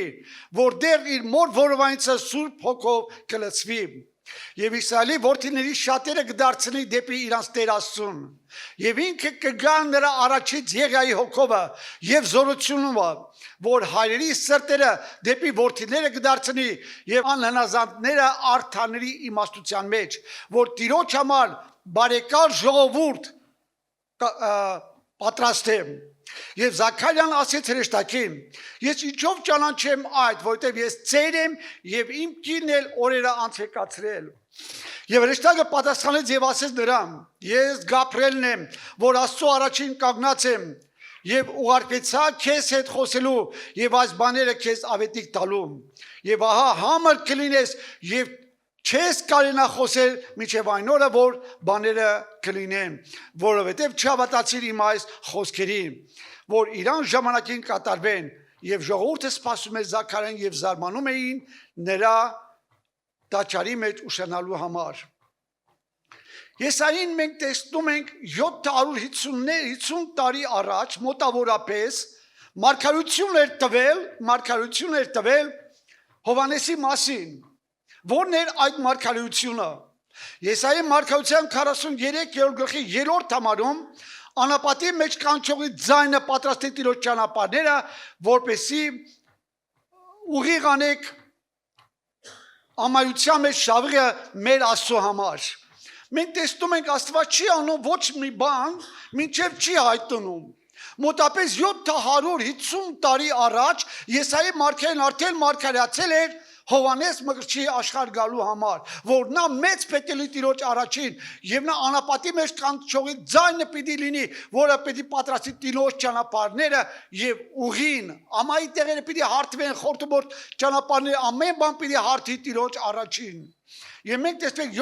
որ դեռ իր մոր որովայնցը Սուրբ Հոգով կլցվի։ Եվ Իսրայելի որդիների շատերը կդարձնի դեպի իրանց Տեր Աստծուն, եւ ինքը կգա նրա առաջից Եղիայի հոգովը եւ զորությունը, որ հայրերի սրտերը դեպի որդիները կդարձնի եւ անհնազանդները արթաների իմաստության մեջ, որ Տիրոջ համար բարեկալ ժողովուրդ պատրաստեմ։ Եվ Զաքարիան ասեց հրեշտակին. ես ինչով ճանաչեմ այդ, որտեղ ես ծեր եմ եւ իմ կինն էլ օրերը անց եկացրել։ Եվ հրեշտակը պատասխանեց եւ ասեց նրան. ես Գաբրիելն եմ, որ Աստծո առաջին կանգնած եմ եւ ուղարկեցա քեզ հետ խոսելու եւ այս բաները քեզ ավետիք տալու։ Եվ ահա համր կլինես եւ չես կարենա խոսել մինչև այն օրը, որ բաները կլինեն, որովհետև չհավատացիր իմ այս խոսքերին, որ իրան ժամանակին կատարվեն, եւ ժողովուրդը սպասում էր Զաքարիային եւ զարմանում էին նրա տաճարի մեջ ուշանալու համար։ Եսային մենք տեսնում ենք 750 տարի առաջ մոտավորապես մարգարեություն էր տվել Հովանեսի մասին։ Որն էր այդ մարգարեությունը։ Եսայի մարգարեության 43-րդ գլխի 3-րդ համարում անապատի մեջ կանչողի ձայնը պատրաստի Տիրոջ ճանապարհները, որպեսզի ուղիղ անեք ամայության մեջ շավիղը մեր Աստծո համար։ Մենք տեսնում ենք Աստված չի անում ոչ մի բան, մինչև չի հայտնում։ Մոտապես 750 տարի առաջ Եսայի մարգարեն արդեն մարգարեացել էր Հովանես Մկրտչի աշխարհ գալու համար, որ նա մեծ պետք է լինի Տիրոջ առաջին եւ նա անապատի մեջ կանչողի ձայնը պիտի լինի, որը պիտի պատրաստի Տիրոջ ճանապարհները եւ ուղին, ամայի տեղերը պիտի հարթվեն, խորտումորտ ճանապարհները, ամեն բան պիտի հարթի Տիրոջ առաջին։ Եվ մենք տեսնում ենք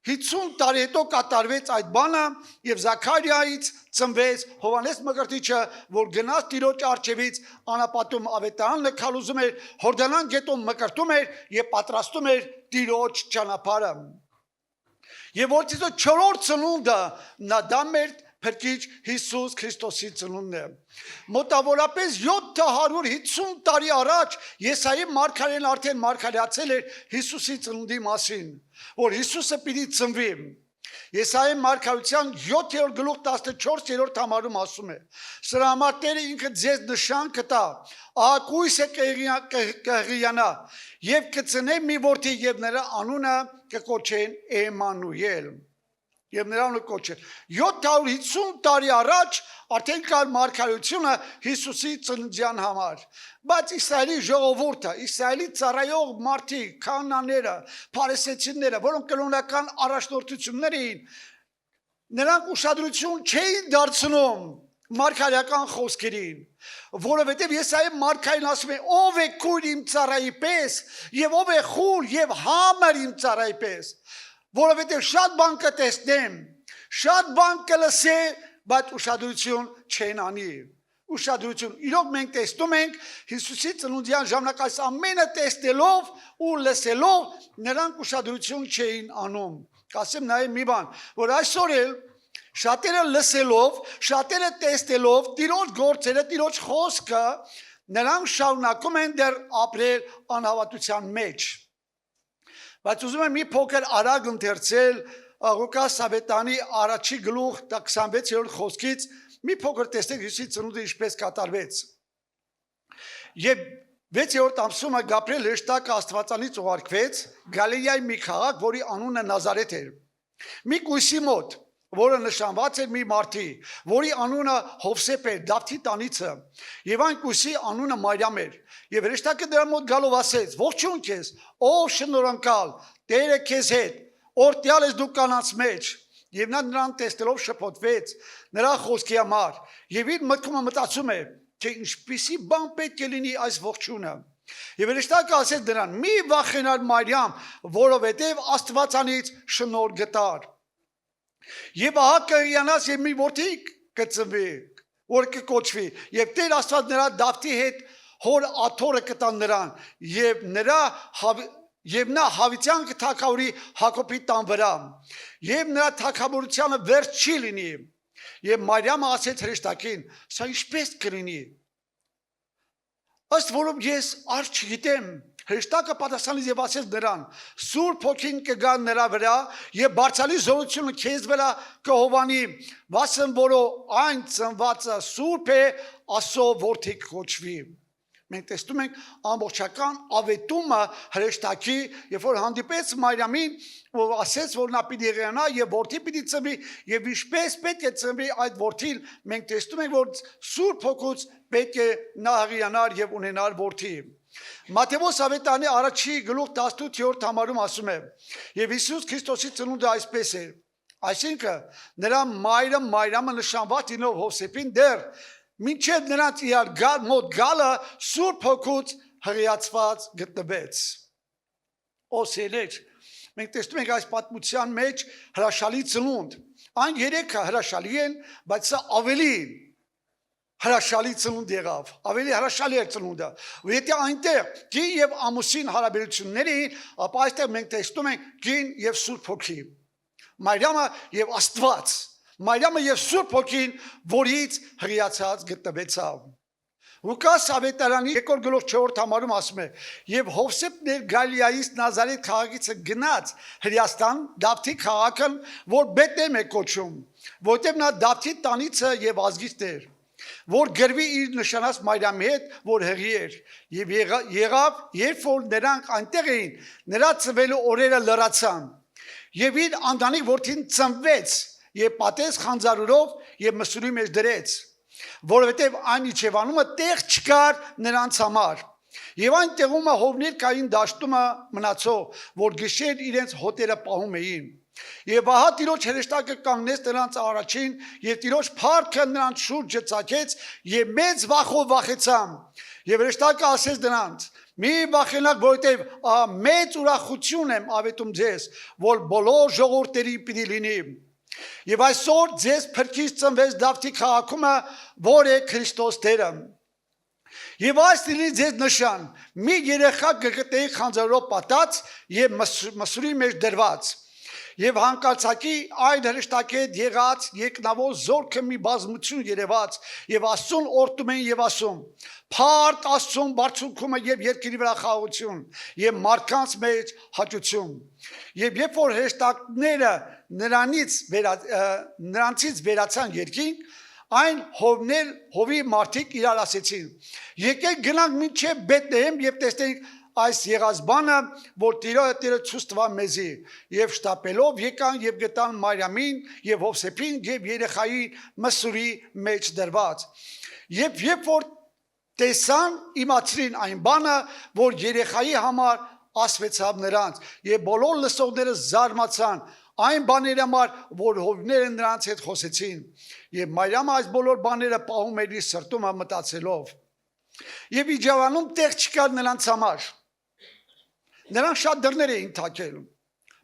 750 տարի հետո կատարվեց այդ բանը եւ Զաքարիայից ծնվեց Հովանես Մկրտիչը, որ գնաց Տիրոջ առջևից անապատում ավետարան լքալ ուզում էր, Հորդանան գետում մկրտում էր եւ պատրաստում էր Տիրոջ ճանապարհը։ Եվ որտիսո 4-րդ ծնունդը նա դա մեր Փրկիչ Հիսուս Քրիստոսի ծնունդն է։ Մոտավորապես 750 տարի առաջ Եսայի մարգարեն արդեն մարգարեացել էր Հիսուսի ծնունդի մասին, որ Հիսուսը պիտի ծնվի։ Եսայի մարգարեության 7-րդ գլուխ 14-րդ համարում ասում է. սրա համար Տերը ինքը ձեզ նշան կտա, ակույսը կհղիանա եւ կծնե մի որդի եւ նրա անունը կկոչեն Էմանուել։ Եվ նրան կոչել 750 տարի առաջ արդեն կար մարգարեությունը Հիսուսի ծննդյան համար, բայց Իսրայելի ժողովուրդը, Իսրայելի ծառայող մարդիկ, քահանաները, փարիսեցիները, որոնք կրոնական առաջնորդություններ էին, նրանք ուշադրություն չէին դարձնում մարգարեական խոսքերին, որովհետև Եսայի մարգարեն ասում է ով է քույր իմ ծառայի պես եւ ով է խուլ եւ համր իմ ծառայի պես, որովհետև շատ բան կտեսնեմ, շատ բան կլսեմ, բայց ուշադրություն չեն անի, ուշադրություն։ Իրոք մենք տեսնում ենք Հիսուսի ծնունդյան ժամանակ այս ամենը տեսնելով ու լսելով նրանք ուշադրություն չէին անում։ Կասեմ նաև մի բան, որ այսօր էլ շատերը լսելով, շատերը տեսնելով Տիրոջ գործերը, Տիրոջ խոսքը, նրանք շարունակում են դեռ ապրել անհավատության մեջ։ Բայց ուզում եմ մի փոքր արագ ընթերցել Ղուկաս Ավետանի առաջի գլուխ 26-րդ խոսքից մի փոքր տեսնենք Հիսուսի ծնունդը ինչպես կատարվեց։ Եվ 6-րդ ամսումը Գաբրիել հրեշտակը Աստվածանից ուղարկվեց Գալիլեայի մի քաղաք, որի անունը Նազարեթ էր։ Մի կույսի մոտ, որը նշանված էր մի մարդի, որի անունը Հովսեփ էր, Դավթի տանիցը, եւ այն կույսի անունը Մարիամ էր։ Եվ հրեշտակը դրա մոտ գալով ասեց. «Ողջույն քեզ, ով շնորհանկալ, Տերը քեզ հետ, օրհնյալ ես դու կանանց մեջ»։ Եվ նա նրան տեսնելով շփոթվեց նրա խոսքի համար եւ իր մտքումը մտածում է, թե ինչպիսի բան պետք է լինի այս ողջունը։ Եվ հրեշտակը ասեց նրան. «Մի վախենար Մարիամ, որովհետեւ Աստվածանից շնորհ գտար։ Եվ ահա կհիանաս եւ մի որդի կծնվի, որ կկոչվի, եւ Տեր Աստված նրա Դավթի հետ հոր աթոռը կտա նրան, եւ նա հավիտյան կթագավորի Հակոբի տան վրա, եւ նրա թագավորությունը վերջ չի լինի»։ Եվ Մարիամը ասեց հրեշտակին. «Սա ինչպես կլինի, ըստ որում ես արդ չգիտեմ»։ Հրեշտակը պատասխանեց եւ ասեց նրան. «Սուրբ Հոգին կգա նրա վրա եւ բարձրալի զորությունը քեզ վրա կհովանի, վասն որո այն ծնվածը սուրբ է, Աստծո որդի կոչվի»։ Մենք տեսնում ենք ամբողջական ավետումը հրեշտակի, երբ որ հանդիպեց Մարիամին, որ ասեց, որ նա պիտի եղանա եւ որդի պիտի ծնվի, եւ ինչպես պետք է ծնվի այդ որդին, մենք տեսնում ենք, որ Սուրբ Հոգուց պետք է նա հղիանար եւ ունենար որդի։ Մատթեոս ավետարանի առաջի գլուխ 18-րդ համարում ասում է. «Եվ Հիսուս Քրիստոսի ծնունդը այսպես էր, այսինքն նրա մայրը Մարիամը նշանված լինելով Հովսեփին դեռ մինչև նրանց իրար մոտ գալը Սուրբ Հոգուց հղիացված գտնվեց»։ Օսելեր, մենք տեսնում ենք այս պատմության մեջ հրաշալի ծնունդ։ Այն երեքը հրաշալի են, բայց սա ավելի հրաշալի ծնունդ եղավ, ավելի հրաշալի էր ծնունդը։ Եթե այնտեղ կին եւ ամուսին հարաբերություններ էին, ապա այստեղ մենք տեսնում ենք կին եւ Սուրբ Հոգի։ Մարիամը եւ Աստված, Մարիամը եւ Սուրբ Հոգին, որից հղիացած գտնվեցավ։ Ղուկաս ավետարանի 2-րդ գլուխ 4-րդ համարում ասում է. «Եվ Հովսեփն էր Գալիլեայից Նազարեթ քաղաքից գնաց Հրեաստան, Դավթի քաղաքն, որ Բեթլեհեմ է կոչում, որտեղ նա Դավթի տանիցը եւ ազգիցն էր, որ գրվի իր նշանած Մարիամի հետ, որ հղի էր։ Եվ եղավ, երբ որ նրանք այնտեղ էին, նրա ծնվելու օրերը լրացան, եւ իր անդանիկ որդին ծնվեց, եւ պատեց խանձարուրով եւ մսուրի մեջ դրեց, որովհետեւ այն իջևանումը տեղ չկար նրանց համար։ Եվ այն տեղումը հովներ կային դաշտումը մնացող, որ գիշեր իրենց հոտերը պահում էին։ Եվ ահա Տիրոջ հրեշտակը կանգնեց նրանց առաջին, եւ Տիրոջ փառքը նրանց շուրջը ծագեց, եւ մեծ վախով վախեցան։ Եվ հրեշտակը ասեց նրանց. «Մի վախենաք, որովհետեւ մեծ ուրախություն եմ ավետում ձեզ, որ բոլոր ժողովուրդների պիտի լինի։ Եվ այսօր ձեզ փրկիչ ծնվեց Դավթի քաղաքում, որ է Քրիստոս Տերը։ Եվ այս լինի ձեզ նշան. մի երեխա կգտնեի խանձարով պատած եւ մսուրի մեջ դրված։ Եվ հանկարծակի այն հրեշտակի հետ եղած երկնավոր զորքը մի բազմություն երևաց, եւ Աստծուն օրհնում են եւ ասում. «Փառք Աստծուն բարձունքումը եւ երկրի վրա խաղաղություն եւ մարդկանց մեջ հաճություն»։ Եվ երբ որ հրեշտակները նրանցից վերացան երկինք, այն հովի մարդիկ իրար ասեցին. «Եկեք գնանք մինչև Բեթլեհեմ եւ տեսնենք այս եղած բանը, որ Տերը ցույց տվավ մեզի»։ Եվ շտապելով եկան եւ գտան Մարիամին եւ Հովսեփին եւ երեխայի մսուրի մեջ դրված։ Եվ երբ որ տեսան, իմացրին այն բանը, որ երեխայի համար ասվեցավ նրանց, եւ բոլոր լսողները զարմացան այն բաների համար, որ հովները նրանց հետ խոսեցին։ Եվ Մարիամը այս բոլոր բաները պահում էր իր սրտում մտածելով։ Եվ իջավանում տեղ չկար նրանց համար։ Նրանք շատ դռներ էին թակել,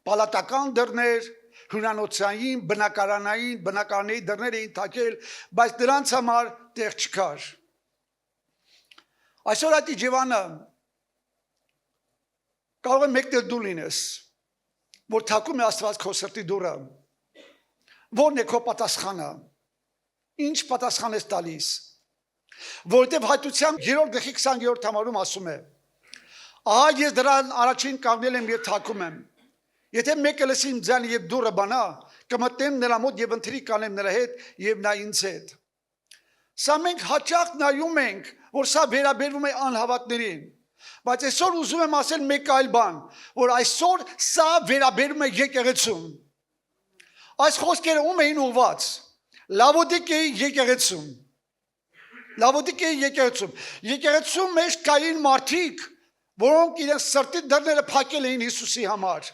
պալատական դռներ, հյուրանոցային, բնակարանային, բնակարանների դռներ էին թակել, բայց դրանց համար տեղ չկար։ Այսօր այդ իջևանը կարող է մեկնել դու լինես, որ թակում է Աստված քո սրտի դուռը։ Որն է քո պատասխանը։ Ինչ պատասխան ես տալիս։ Որովհետև հայտության 3-րդ գլխի 20-րդ համարում ասում է. ահա ես դրան առաջին կանգնել եմ եւ թակում եմ։ Եթե մեկը լսի իմ ձայնը եւ դուռը բանա, կմտնեմ նրա մոտ եւ ընթրի կանեմ նրա հետ եւ նա ինձ հետ։ Սա մենք հաճախ նայում ենք, որ սա վերաբերվում է անհավատներին, բայց այսօր ուզում եմ ասել մեկ այլ բան, որ այսօր սա վերաբերվում է եկեղեցուն։ Այս խոսքերը ում էին ուղված։ Լավոդիկեի եկեղեցում։ Լավոդիկեի եկեղեցում։ Եկեղեցում մեջ կային մարդիկ, որոնք իրենց սրտի դռները փակել էին Հիսուսի համար։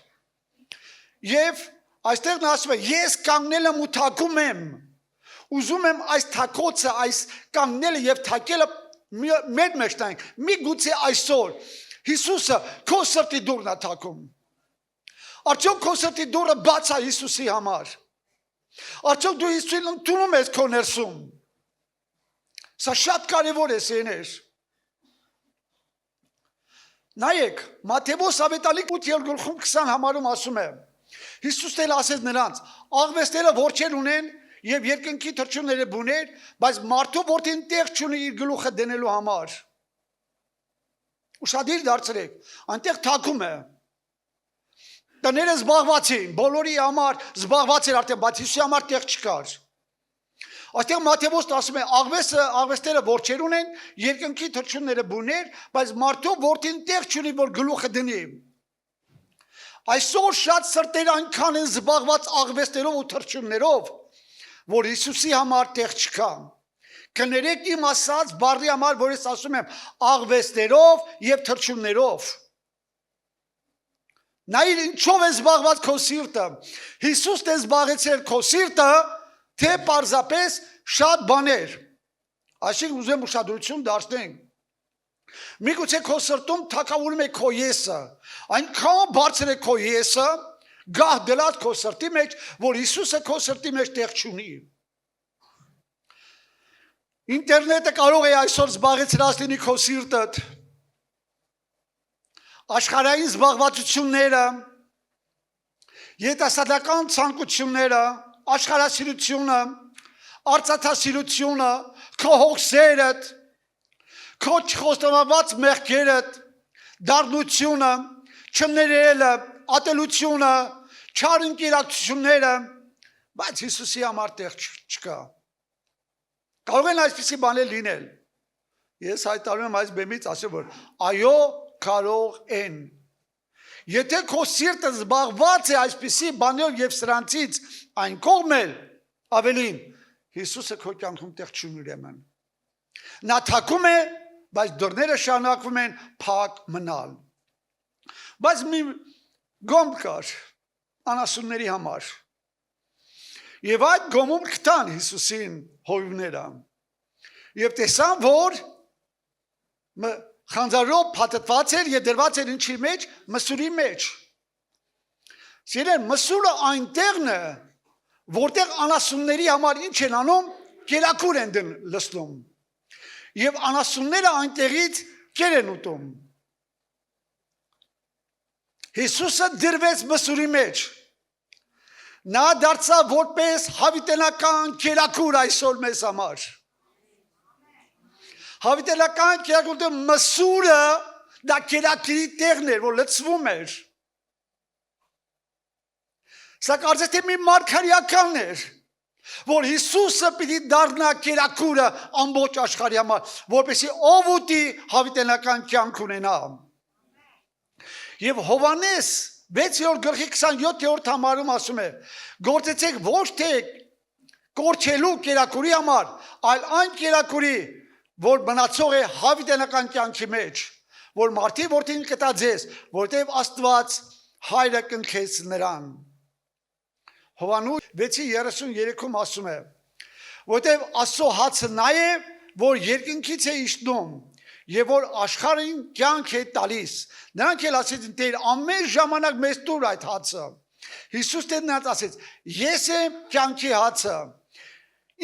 Եվ այստեղ նա ասում է. ես կանգնել եմ ու թակում եմ։ Ուզում եմ այս թակոցը, այս կանգնելը եւ թակելը մեր մեջ տանք։ Միգուցե այսօր Հիսուսը քո սրտի դուռն է թակում։ Արդյոք քո սրտի դուռը բաց է Հիսուսի համար։ Արդյոք դու Հիսուսին ընդունում ես քո ներսում։ Սա շատ կարևոր է սեներ։ Նայեք, Մատթեոս ավետալի 8:20 համարում ասում է. Հիսուսն էլ ասեց նրանց. աղվեստները որջեր ունեն եւ երկնքի թռչունները բուներ, բայց մարդու որդին տեղ չունի իր գլուխը դնելու համար։ Ուշադիր դարձրեք, այնտեղ թակում է։ Տները զբաղված էին, բոլորի համար զբաղված էր արդեն, բայց Հիսուսի համար տեղ չկար։ Այստեղ Մատթեոս ասում է, աղվեստները որջեր ունեն, երկնքի թռչունները բուներ, բայց մարդու որդին տեղ չունի, որ գլուխը դնի։ Այսօր շատ սրտեր այնքան են զբաղված աղվեստերով ու թռչուններով, որ Հիսուսի համար տեղ չկա։ Կներեք իմ ասած բառի համար, որ ես ասում եմ աղվեստերով եւ թռչուններով։ Նայր ինչով է զբաղված քո սիրտը։ Հիսուսն է զբաղեցրել քո սիրտը, թե պարզապես շատ բաներ։ Այսինքն ուզում եմ ուշադրություն դարձնենք։ Միգուցե քո սրտում թակավորում է քո եսը, այնքան բարձր է քո եսը, գահ դլած քո սրտի մեջ, որ Հիսուսը քո սրտի մեջ տեղ չունի։ Ինտերնետը կարող է այսօր զբաղեցրած լինի քո սիրտդ։ Աշխարհային զբաղվածությունները, երիտասարդական ցանկությունները, աշխարհասիրությունը, արծաթասիրությունը, քո հոգսերդ, քո չխոստովանված մեղքերդ, դառնությունը, չներելը, ատելությունը, չար ընկերակցությունները, բայց Հիսուսի համար տեղ չկա։ Կարող են այսպիսի բաներ լինել։ Ես հայտարարում եմ այս բեմից ասեմ, որ այո, կարող են։ Եթե քո սիրտը զբաղված է այսպիսի բաներով եւ սրանցից այն կողմել, ավելին, Հիսուսը քո կյանքում տեղ չունի ուրեմն։ Նա թակում է, բայց դռները շարունակվում են փակ մնալ։ Բայց մի գոմ կար անասունների համար։ Եվ այդ գոմում գտան Հիսուսին հովիվները։ Եվ տեսան, որ խանձարով փաթաթված էր եւ դրված էր ինչի մեջ, մսուրի մեջ։ Սիրեն, մսուրը այնտեղն է, որտեղ անասունների համար ինչ են անում, կերակուր են լցնում։ Եվ անասունները այնտեղից կեր են ուտում։ Հիսուսը դրվեց մսուրի մեջ։ Նա դարձավ որպես հավիտենական կերակուր այսօր մեզ համար։ Հավիտենական կերակուրը մսուրը դա կերակրի տեղն էր, որ լցվում էր։ Սա կարծես թե մի մարգարեականն էր, որ Հիսուսը պիտի դառնա կերակուրը ամբողջ աշխարհի համար, որպեսզի ով ուտի հավիտենական կյանք ունենա։ Եվ Հովհաննես 6:27 համարում ասում է. գործեցեք ոչ թե կորչելու կերակուրի համար, այլ այն կերակուրի, որ մնացող է հավիտենական կյանքի մեջ, որ մարդի որդին կտա ձեզ, որտեղ Աստված հայրը կնքեց նրան։ Հովհաննես 6:33-ում ասում է. որտեղ Աստծո հացը նա է, որ երկնքից է իջնում, եւ որ աշխարհին կյանք է տալիս։ Նրանք էլ ասեցին, Տեր, ամեն ժամանակ մեզ տուր այդ հացը։ Հիսուս դեռ նրանց ասեց. Ես եմ կյանքի հացը։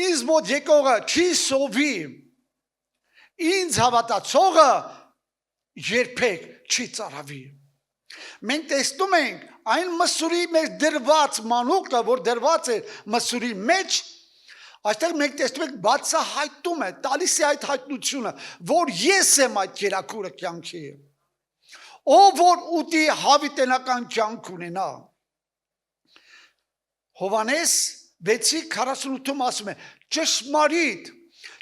Ինձ մոտ եկողը չի սովի։ Ինձ հավատացողը երբեք չի ծարավի։ Մենք տեսնում ենք այն մսուրի մեջ դրված մանուկը, որ դրված է մսուրի մեջ, այստեղ մենք տեսնում ենք բացահայտում է, տալիս է այդ հայտնությունը, որ ես եմ այդ կերակուրը կյանքի։ Ով որ ուտի հավիտենական կյանք ունենա։ Հովանես 6:48-ում ասում է.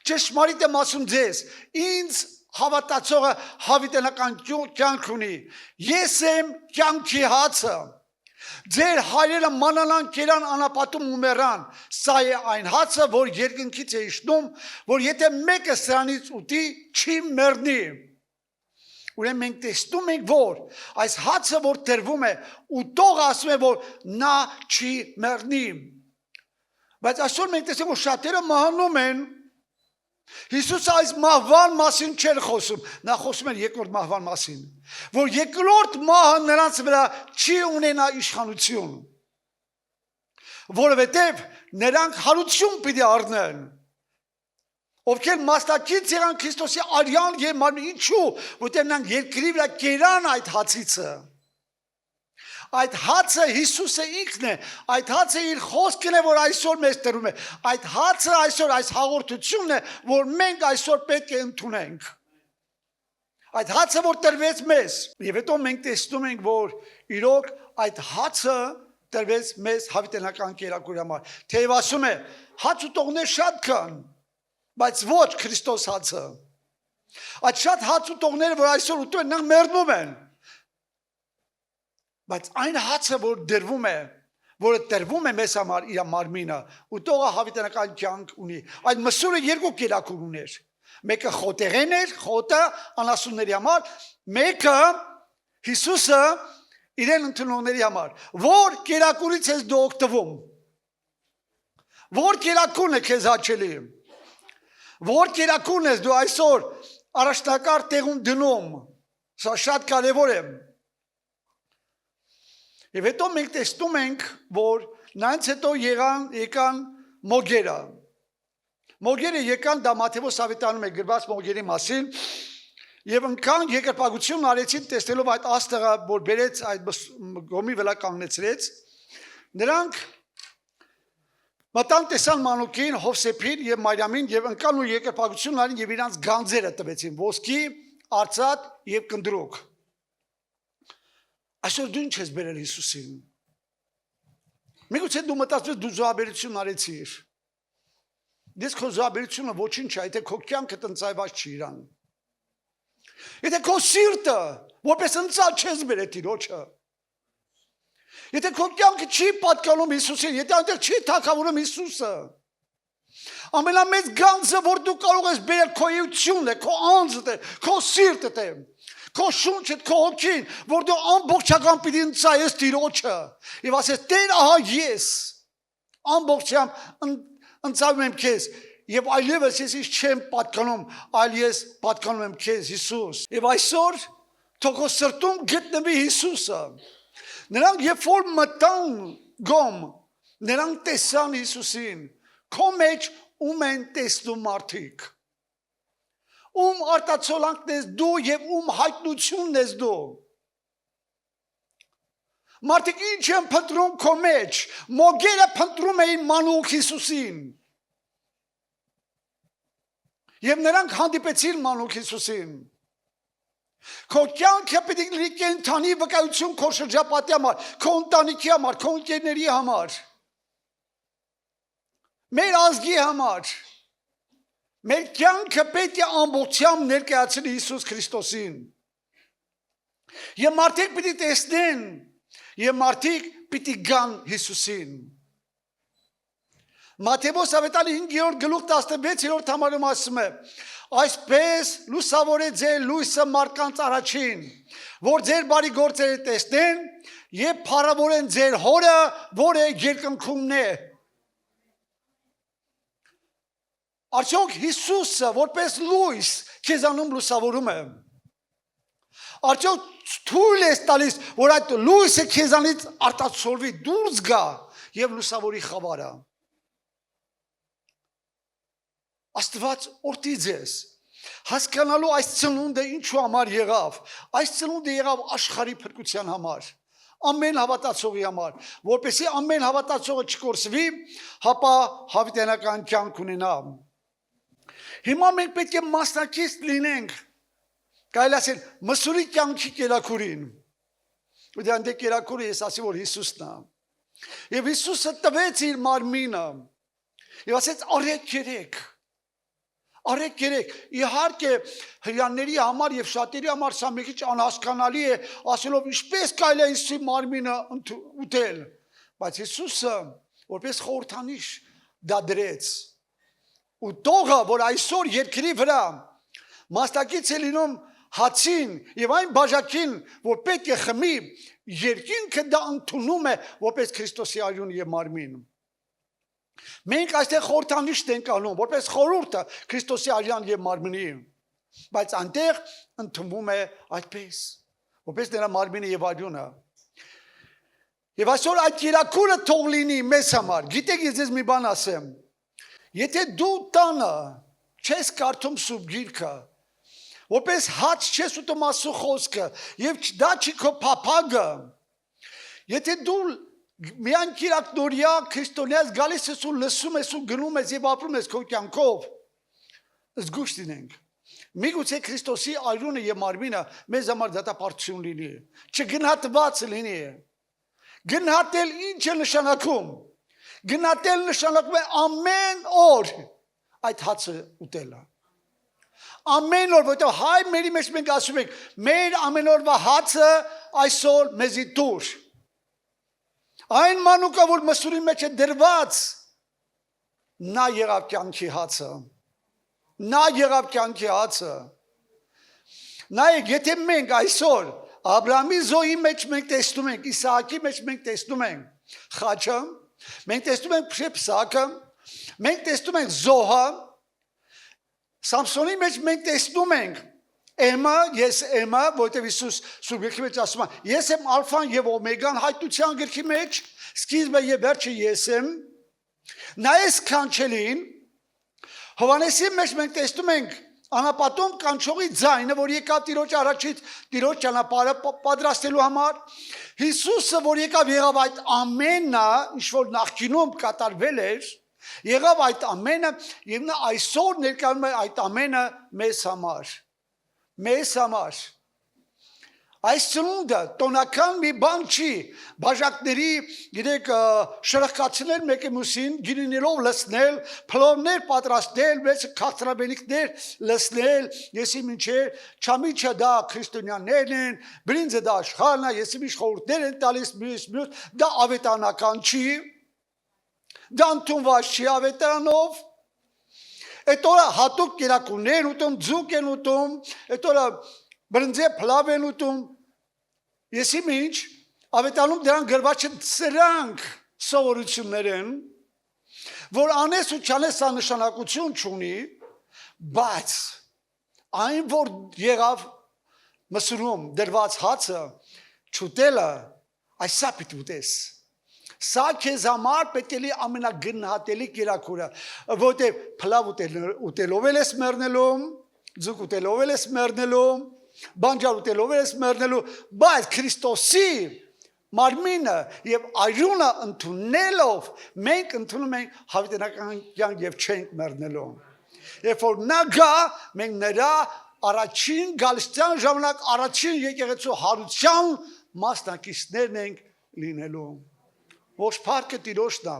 ճշմարիտ եմ ասում ձեզ, ինձ հավատացողը հավիտենական կյանք ունի։ Ես եմ կյանքի հացը։ Ձեր հայրերը մանանան կերան անապատում ու մեռան։ Սա է այն հացը, որ երկնքից է իջնում, որ եթե մեկը սրանից ուտի, չի մեռնի։ Ուրեմն մենք տեսնում ենք, որ այս հացը, որ տրվում է, ուտողը ասում է, որ նա չի մեռնի։ Բայց այսօր մենք տեսնում ենք, որ շատերը մահանում են։ Հիսուսը այս մահվան մասին չէր խոսում, նա խոսում էր երկրորդ մահվան մասին, որ երկրորդ մահը նրանց վրա չի ունենա իշխանություն, որովհետև նրանք հարություն պիտի առնեն, ովքեր մասնակից եղան Քրիստոսի արյան եւ մարմնի, ինչու, որտեղ նրանք երկրի վրա կերան այդ հացիցը։ Այդ հացը Հիսուսը ինքն է, այդ հացը իր խոսքն է, որ այսօր մեզ տրում է, այդ հացը այսօր այս հաղորդությունն է, որ մենք այսօր պետք է ընդունենք։ Այդ հացը, որ տրվեց մեզ, եւ հետո մենք տեսնում ենք, որ իրոք այդ հացը տրվեց մեզ հավիտենական կերակուրի համար։ Թեև ասում է, հաց ուտողներ շատ կան, բայց ոչ Քրիստոս հացը։ Այդ շատ հաց ուտողները, որ այսօր ուտում են, նրանք մեռնում են։ Բայց այն հացը, որ դրվում է, որը տրվում է մեզ համար իր մարմինը, ուտողը հավիտենական կյանք ունի։ Այդ մսուրը երկու կերակուր ուներ։ Մեկը խոտեղեն էր, խոտը անասունների համար, մեկը Հիսուսը իրեն ընդունողների համար։ Որ կերակուրից ես դու օգտվում։ Որ կերակուրն է քեզ հաճելի։ Որ կերակուրն ես դու այսօր առաջնակարգ տեղում դնում։ Սա շատ կարևոր է։ Եվ հետո մենք տեսնում ենք, որ նրանց հետո եկան մոգերը։ Մոգերը եկան, դա Մատթեոս ավետարանում է գրված մոգերի մասին, եւ ընկան երկրպագություն արեցին տեսնելով այդ աստղը, որ բերեց այդ գոմի վրա կանգնեցրեց։ Նրանք մտան տեսան մանուկին, Հովսեփին եւ Մարիամին եւ ընկան ու երկրպագություն արին եւ իրանց գանձերը տվեցին, ոսկի, արծաթ եւ կնդրուկ։ Այսօր դու ինչ ես բերել Հիսուսին։ Միգուցե դու մտածում ես դու զոհաբերություն արեցիր։ Դες քո զոհաբերությունը ոչինչ է, եթե քո կյանքը տնծայված չի իրան։ Եթե քո սիրտը որպես ընծալ չես բերել Տիրոջը։ Եթե քո կյանքը չի պատկանում Հիսուսին, եթե այնտեղ չի թագավորում Հիսուսը։ Ամենամեծ գանձը, որ դու կարող ես բերել քո էությունն է, քո անձն է, քո սիրտդ է։ Քո շունչը, քո հոգին, որ դու ամբողջական պիտի ընծայես Տիրոջը։ Եվ ասես, Տեր, ահա ես ամբողջությամբ ընծայում եմ քեզ, եւ այլևս ես չեմ պատկանում, այլ ես պատկանում եմ քեզ, Հիսուս։ Եվ այսօր թող քո սրտում գտնվի Հիսուսը։ Նրանք երբ որ մտան գոմ, նրանք տեսան Հիսուսին։ Քո մեջ ում են տեսնում մարդիկ։ Ում արտացոլանքն ես դու եւ ում հայտնությունն ես դու։ Մարդիկ ինչ են փնտրում քո մեջ, մոգերը փնտրում էին մանուկ Հիսուսին։ Եվ նրանք հանդիպեցին մանուկ Հիսուսին։ Քո կյանքը պետք է լինի կենդանի վկայություն քո շրջապատի համար, քո ընտանիքի համար, քո ընկերների համար։ Մեր ազգի համար։ Մեր կյանքը պետք է ամբողջությամբ ներկայացնի Հիսուս Քրիստոսին։ Եվ մարդիկ պիտի տեսնեն, եւ մարդիկ պիտի գան Հիսուսին։ Մատթեոս ավետարանի 5-րդ գլուխ 16-րդ համարում ասում է. Այսպես լուսավոր է ձեր լույսը մարդկանց առաջին, որ ձեր բարի գործերը տեսնեն եւ փառավորեն ձեր հորը, որը երկնքումն է։ Արդյոք Հիսուսը որպես լույս քեզանում լուսավորում է։ Արդյոք թույլ ես տալիս, որ այդ լույսը քեզանից արտացոլվի, դուրս գա եւ լուսավորի խավարը։ Աստված օրդի ձեզ հասկանալու այս ծնունդը ինչու համար եղավ։ Այս ծնունդը եղավ աշխարհի փրկության համար, ամեն հավատացողի համար, որպեսզի ամեն հավատացողը չկորսվի, հապա հավիտենական կյանք ունենա։ Հիմա մենք պետք է մասնակից լինենք, կարելի ասել, մսուրի կյանքի կերակուրին։ Ու դե անդե կերակուրը ես ասի, որ Հիսուսն է։ Եվ Հիսուսը տվեց իր մարմինը։ Եվ ասեց արեք երեք։ Արեք երեք, իհարկե հրյանների համար եւ շատերի համար սա մի քիչ անհասկանալի է, ասելով ինչպես կարելի է Հիսուսի մարմինը ուտել, բայց Հիսուսը որպես խորհրդանիշ դա դրեց։ Ու տողը, որ այսօր երկրի վրա մասնակից է լինում հացին եւ այն բաժակին, որ պետք է խմի, երկինքը դա ընդունում է որպես Քրիստոսի արյուն եւ մարմին։ Մենք այստեղ խորհրդանիշ ենք անում, որպես խորհուրդը Քրիստոսի արյան եւ մարմնի, բայց այնտեղ ընդունվում է այդպես, որպես նրա մարմինը եւ արյունը։ Եվ այսօր այդ երակուրը թող լինի մեզ համար։ Գիտեք, ես ձեզ մի բան ասեմ։ Եթե դու տանը չես կարդում Սուրբ Գիրքը, որպես հաց չես ուտում Աստծո խոսքը, եւ դա չի քո փափագը, եթե դու միայն կիրակնորյա քրիստոնյաս գալիս ես ու լսում ես ու գնում ես եւ ապրում ես քո կյանքով, զգուշ լինենք։ Միգուցե Քրիստոսի արյունը եւ մարմինը մեզ համար դատապարտություն լինի, չգնահատված լինի։ Գնահատել ինչ է նշանակում։ Գնահատել նշանակում է ամեն օր այդ հացը ուտելը։ Ամեն օր, որտեղ հայ մերի մեջ մենք ասում ենք, մեր ամեն օրվա հացը այսօր մեզի տուր։ Այն մանուկը, որ մսուրի մեջ է դրված, նա եղավ կյանքի հացը։ Նա եղավ կյանքի հացը։ Նայեք, եթե մենք այսօր Աբրահամի զոհի մեջ մենք տեսնում ենք, Իսահակի մեջ մենք տեսնում ենք խաչը, մենք տեսնում ենք Փսակը, մենք տեսնում ենք զոհը, Սամսոնի մեջ մենք տեսնում ենք Էմը, ես Էմը, որտեղ Հիսուս Սուրբ Գրքի մեջ ասում է, ես եմ ալֆան եւ օմեգան հայտության գրքի մեջ, սկիզբը եւ վերջը ես եմ։ Նայես կանչելին, Հովանեսի մեջ մենք տեսնում ենք անապատում կանչողի ձայնը, որ եկավ Տիրոջ առաջից Տիրոջ ճանապարհը պատրաստելու համար։ Հիսուսը, որ եղավ այդ ամենը, ինչ որ նախկինում կատարվել էր, եղավ այդ ամենը եւ նա այսօր ներկայանում է այդ ամենը մեզ համար։ Մեզ համար։ Այս ծնունդը տոնական մի բան չի, բաժակների, գիտեք, շրխկացնել մեկի մյուսին, գինիներով լցնել, փլովներ պատրաստել, մեծ քաղցրաբենիկներ լցնել, եսի մինչեր, չամիչը դա քրիստոնյաներն են, բրինձը դա աշխարհն է, եսի միշտ խորհուրդներ են տալիս մյուս, դա ավետարանական չի, դա ընդունված չի ավետարանով։ Այդ օրը հատուկ կերակուրներ ուտում, ձուկ են ուտում, այդ օրը բրնձե փլավ են ուտում։ Եսի ինչ, ավետանում դրան գրված են սրանք սովորություններ են, որ անես ու չանես սա նշանակություն չունի, բայց այն, որ եղավ մսուրում դրված հացը, չուտելը, այսա պիտի ուտես։ Սա քեզ համար պետք է լի ամենագնահատելի կերակուրը, որտեղ փլավ ուտելով ես մեռնելու, ձուկ ուտելով ես մեռնելու, բանջար ուտելով ես մեռնելու, բայց Քրիստոսի մարմինը եւ արյունը ընդունելով մենք ընդունում ենք հավիտենական կյանք եւ չենք մեռնելու։ Երբ որ նա գա, մենք նրա առաջին գալստյան ժամանակ առաջին եկեղեցու հարության մասնակիցներն ենք լինելու։ Ոչ փառքը Տիրոջն է,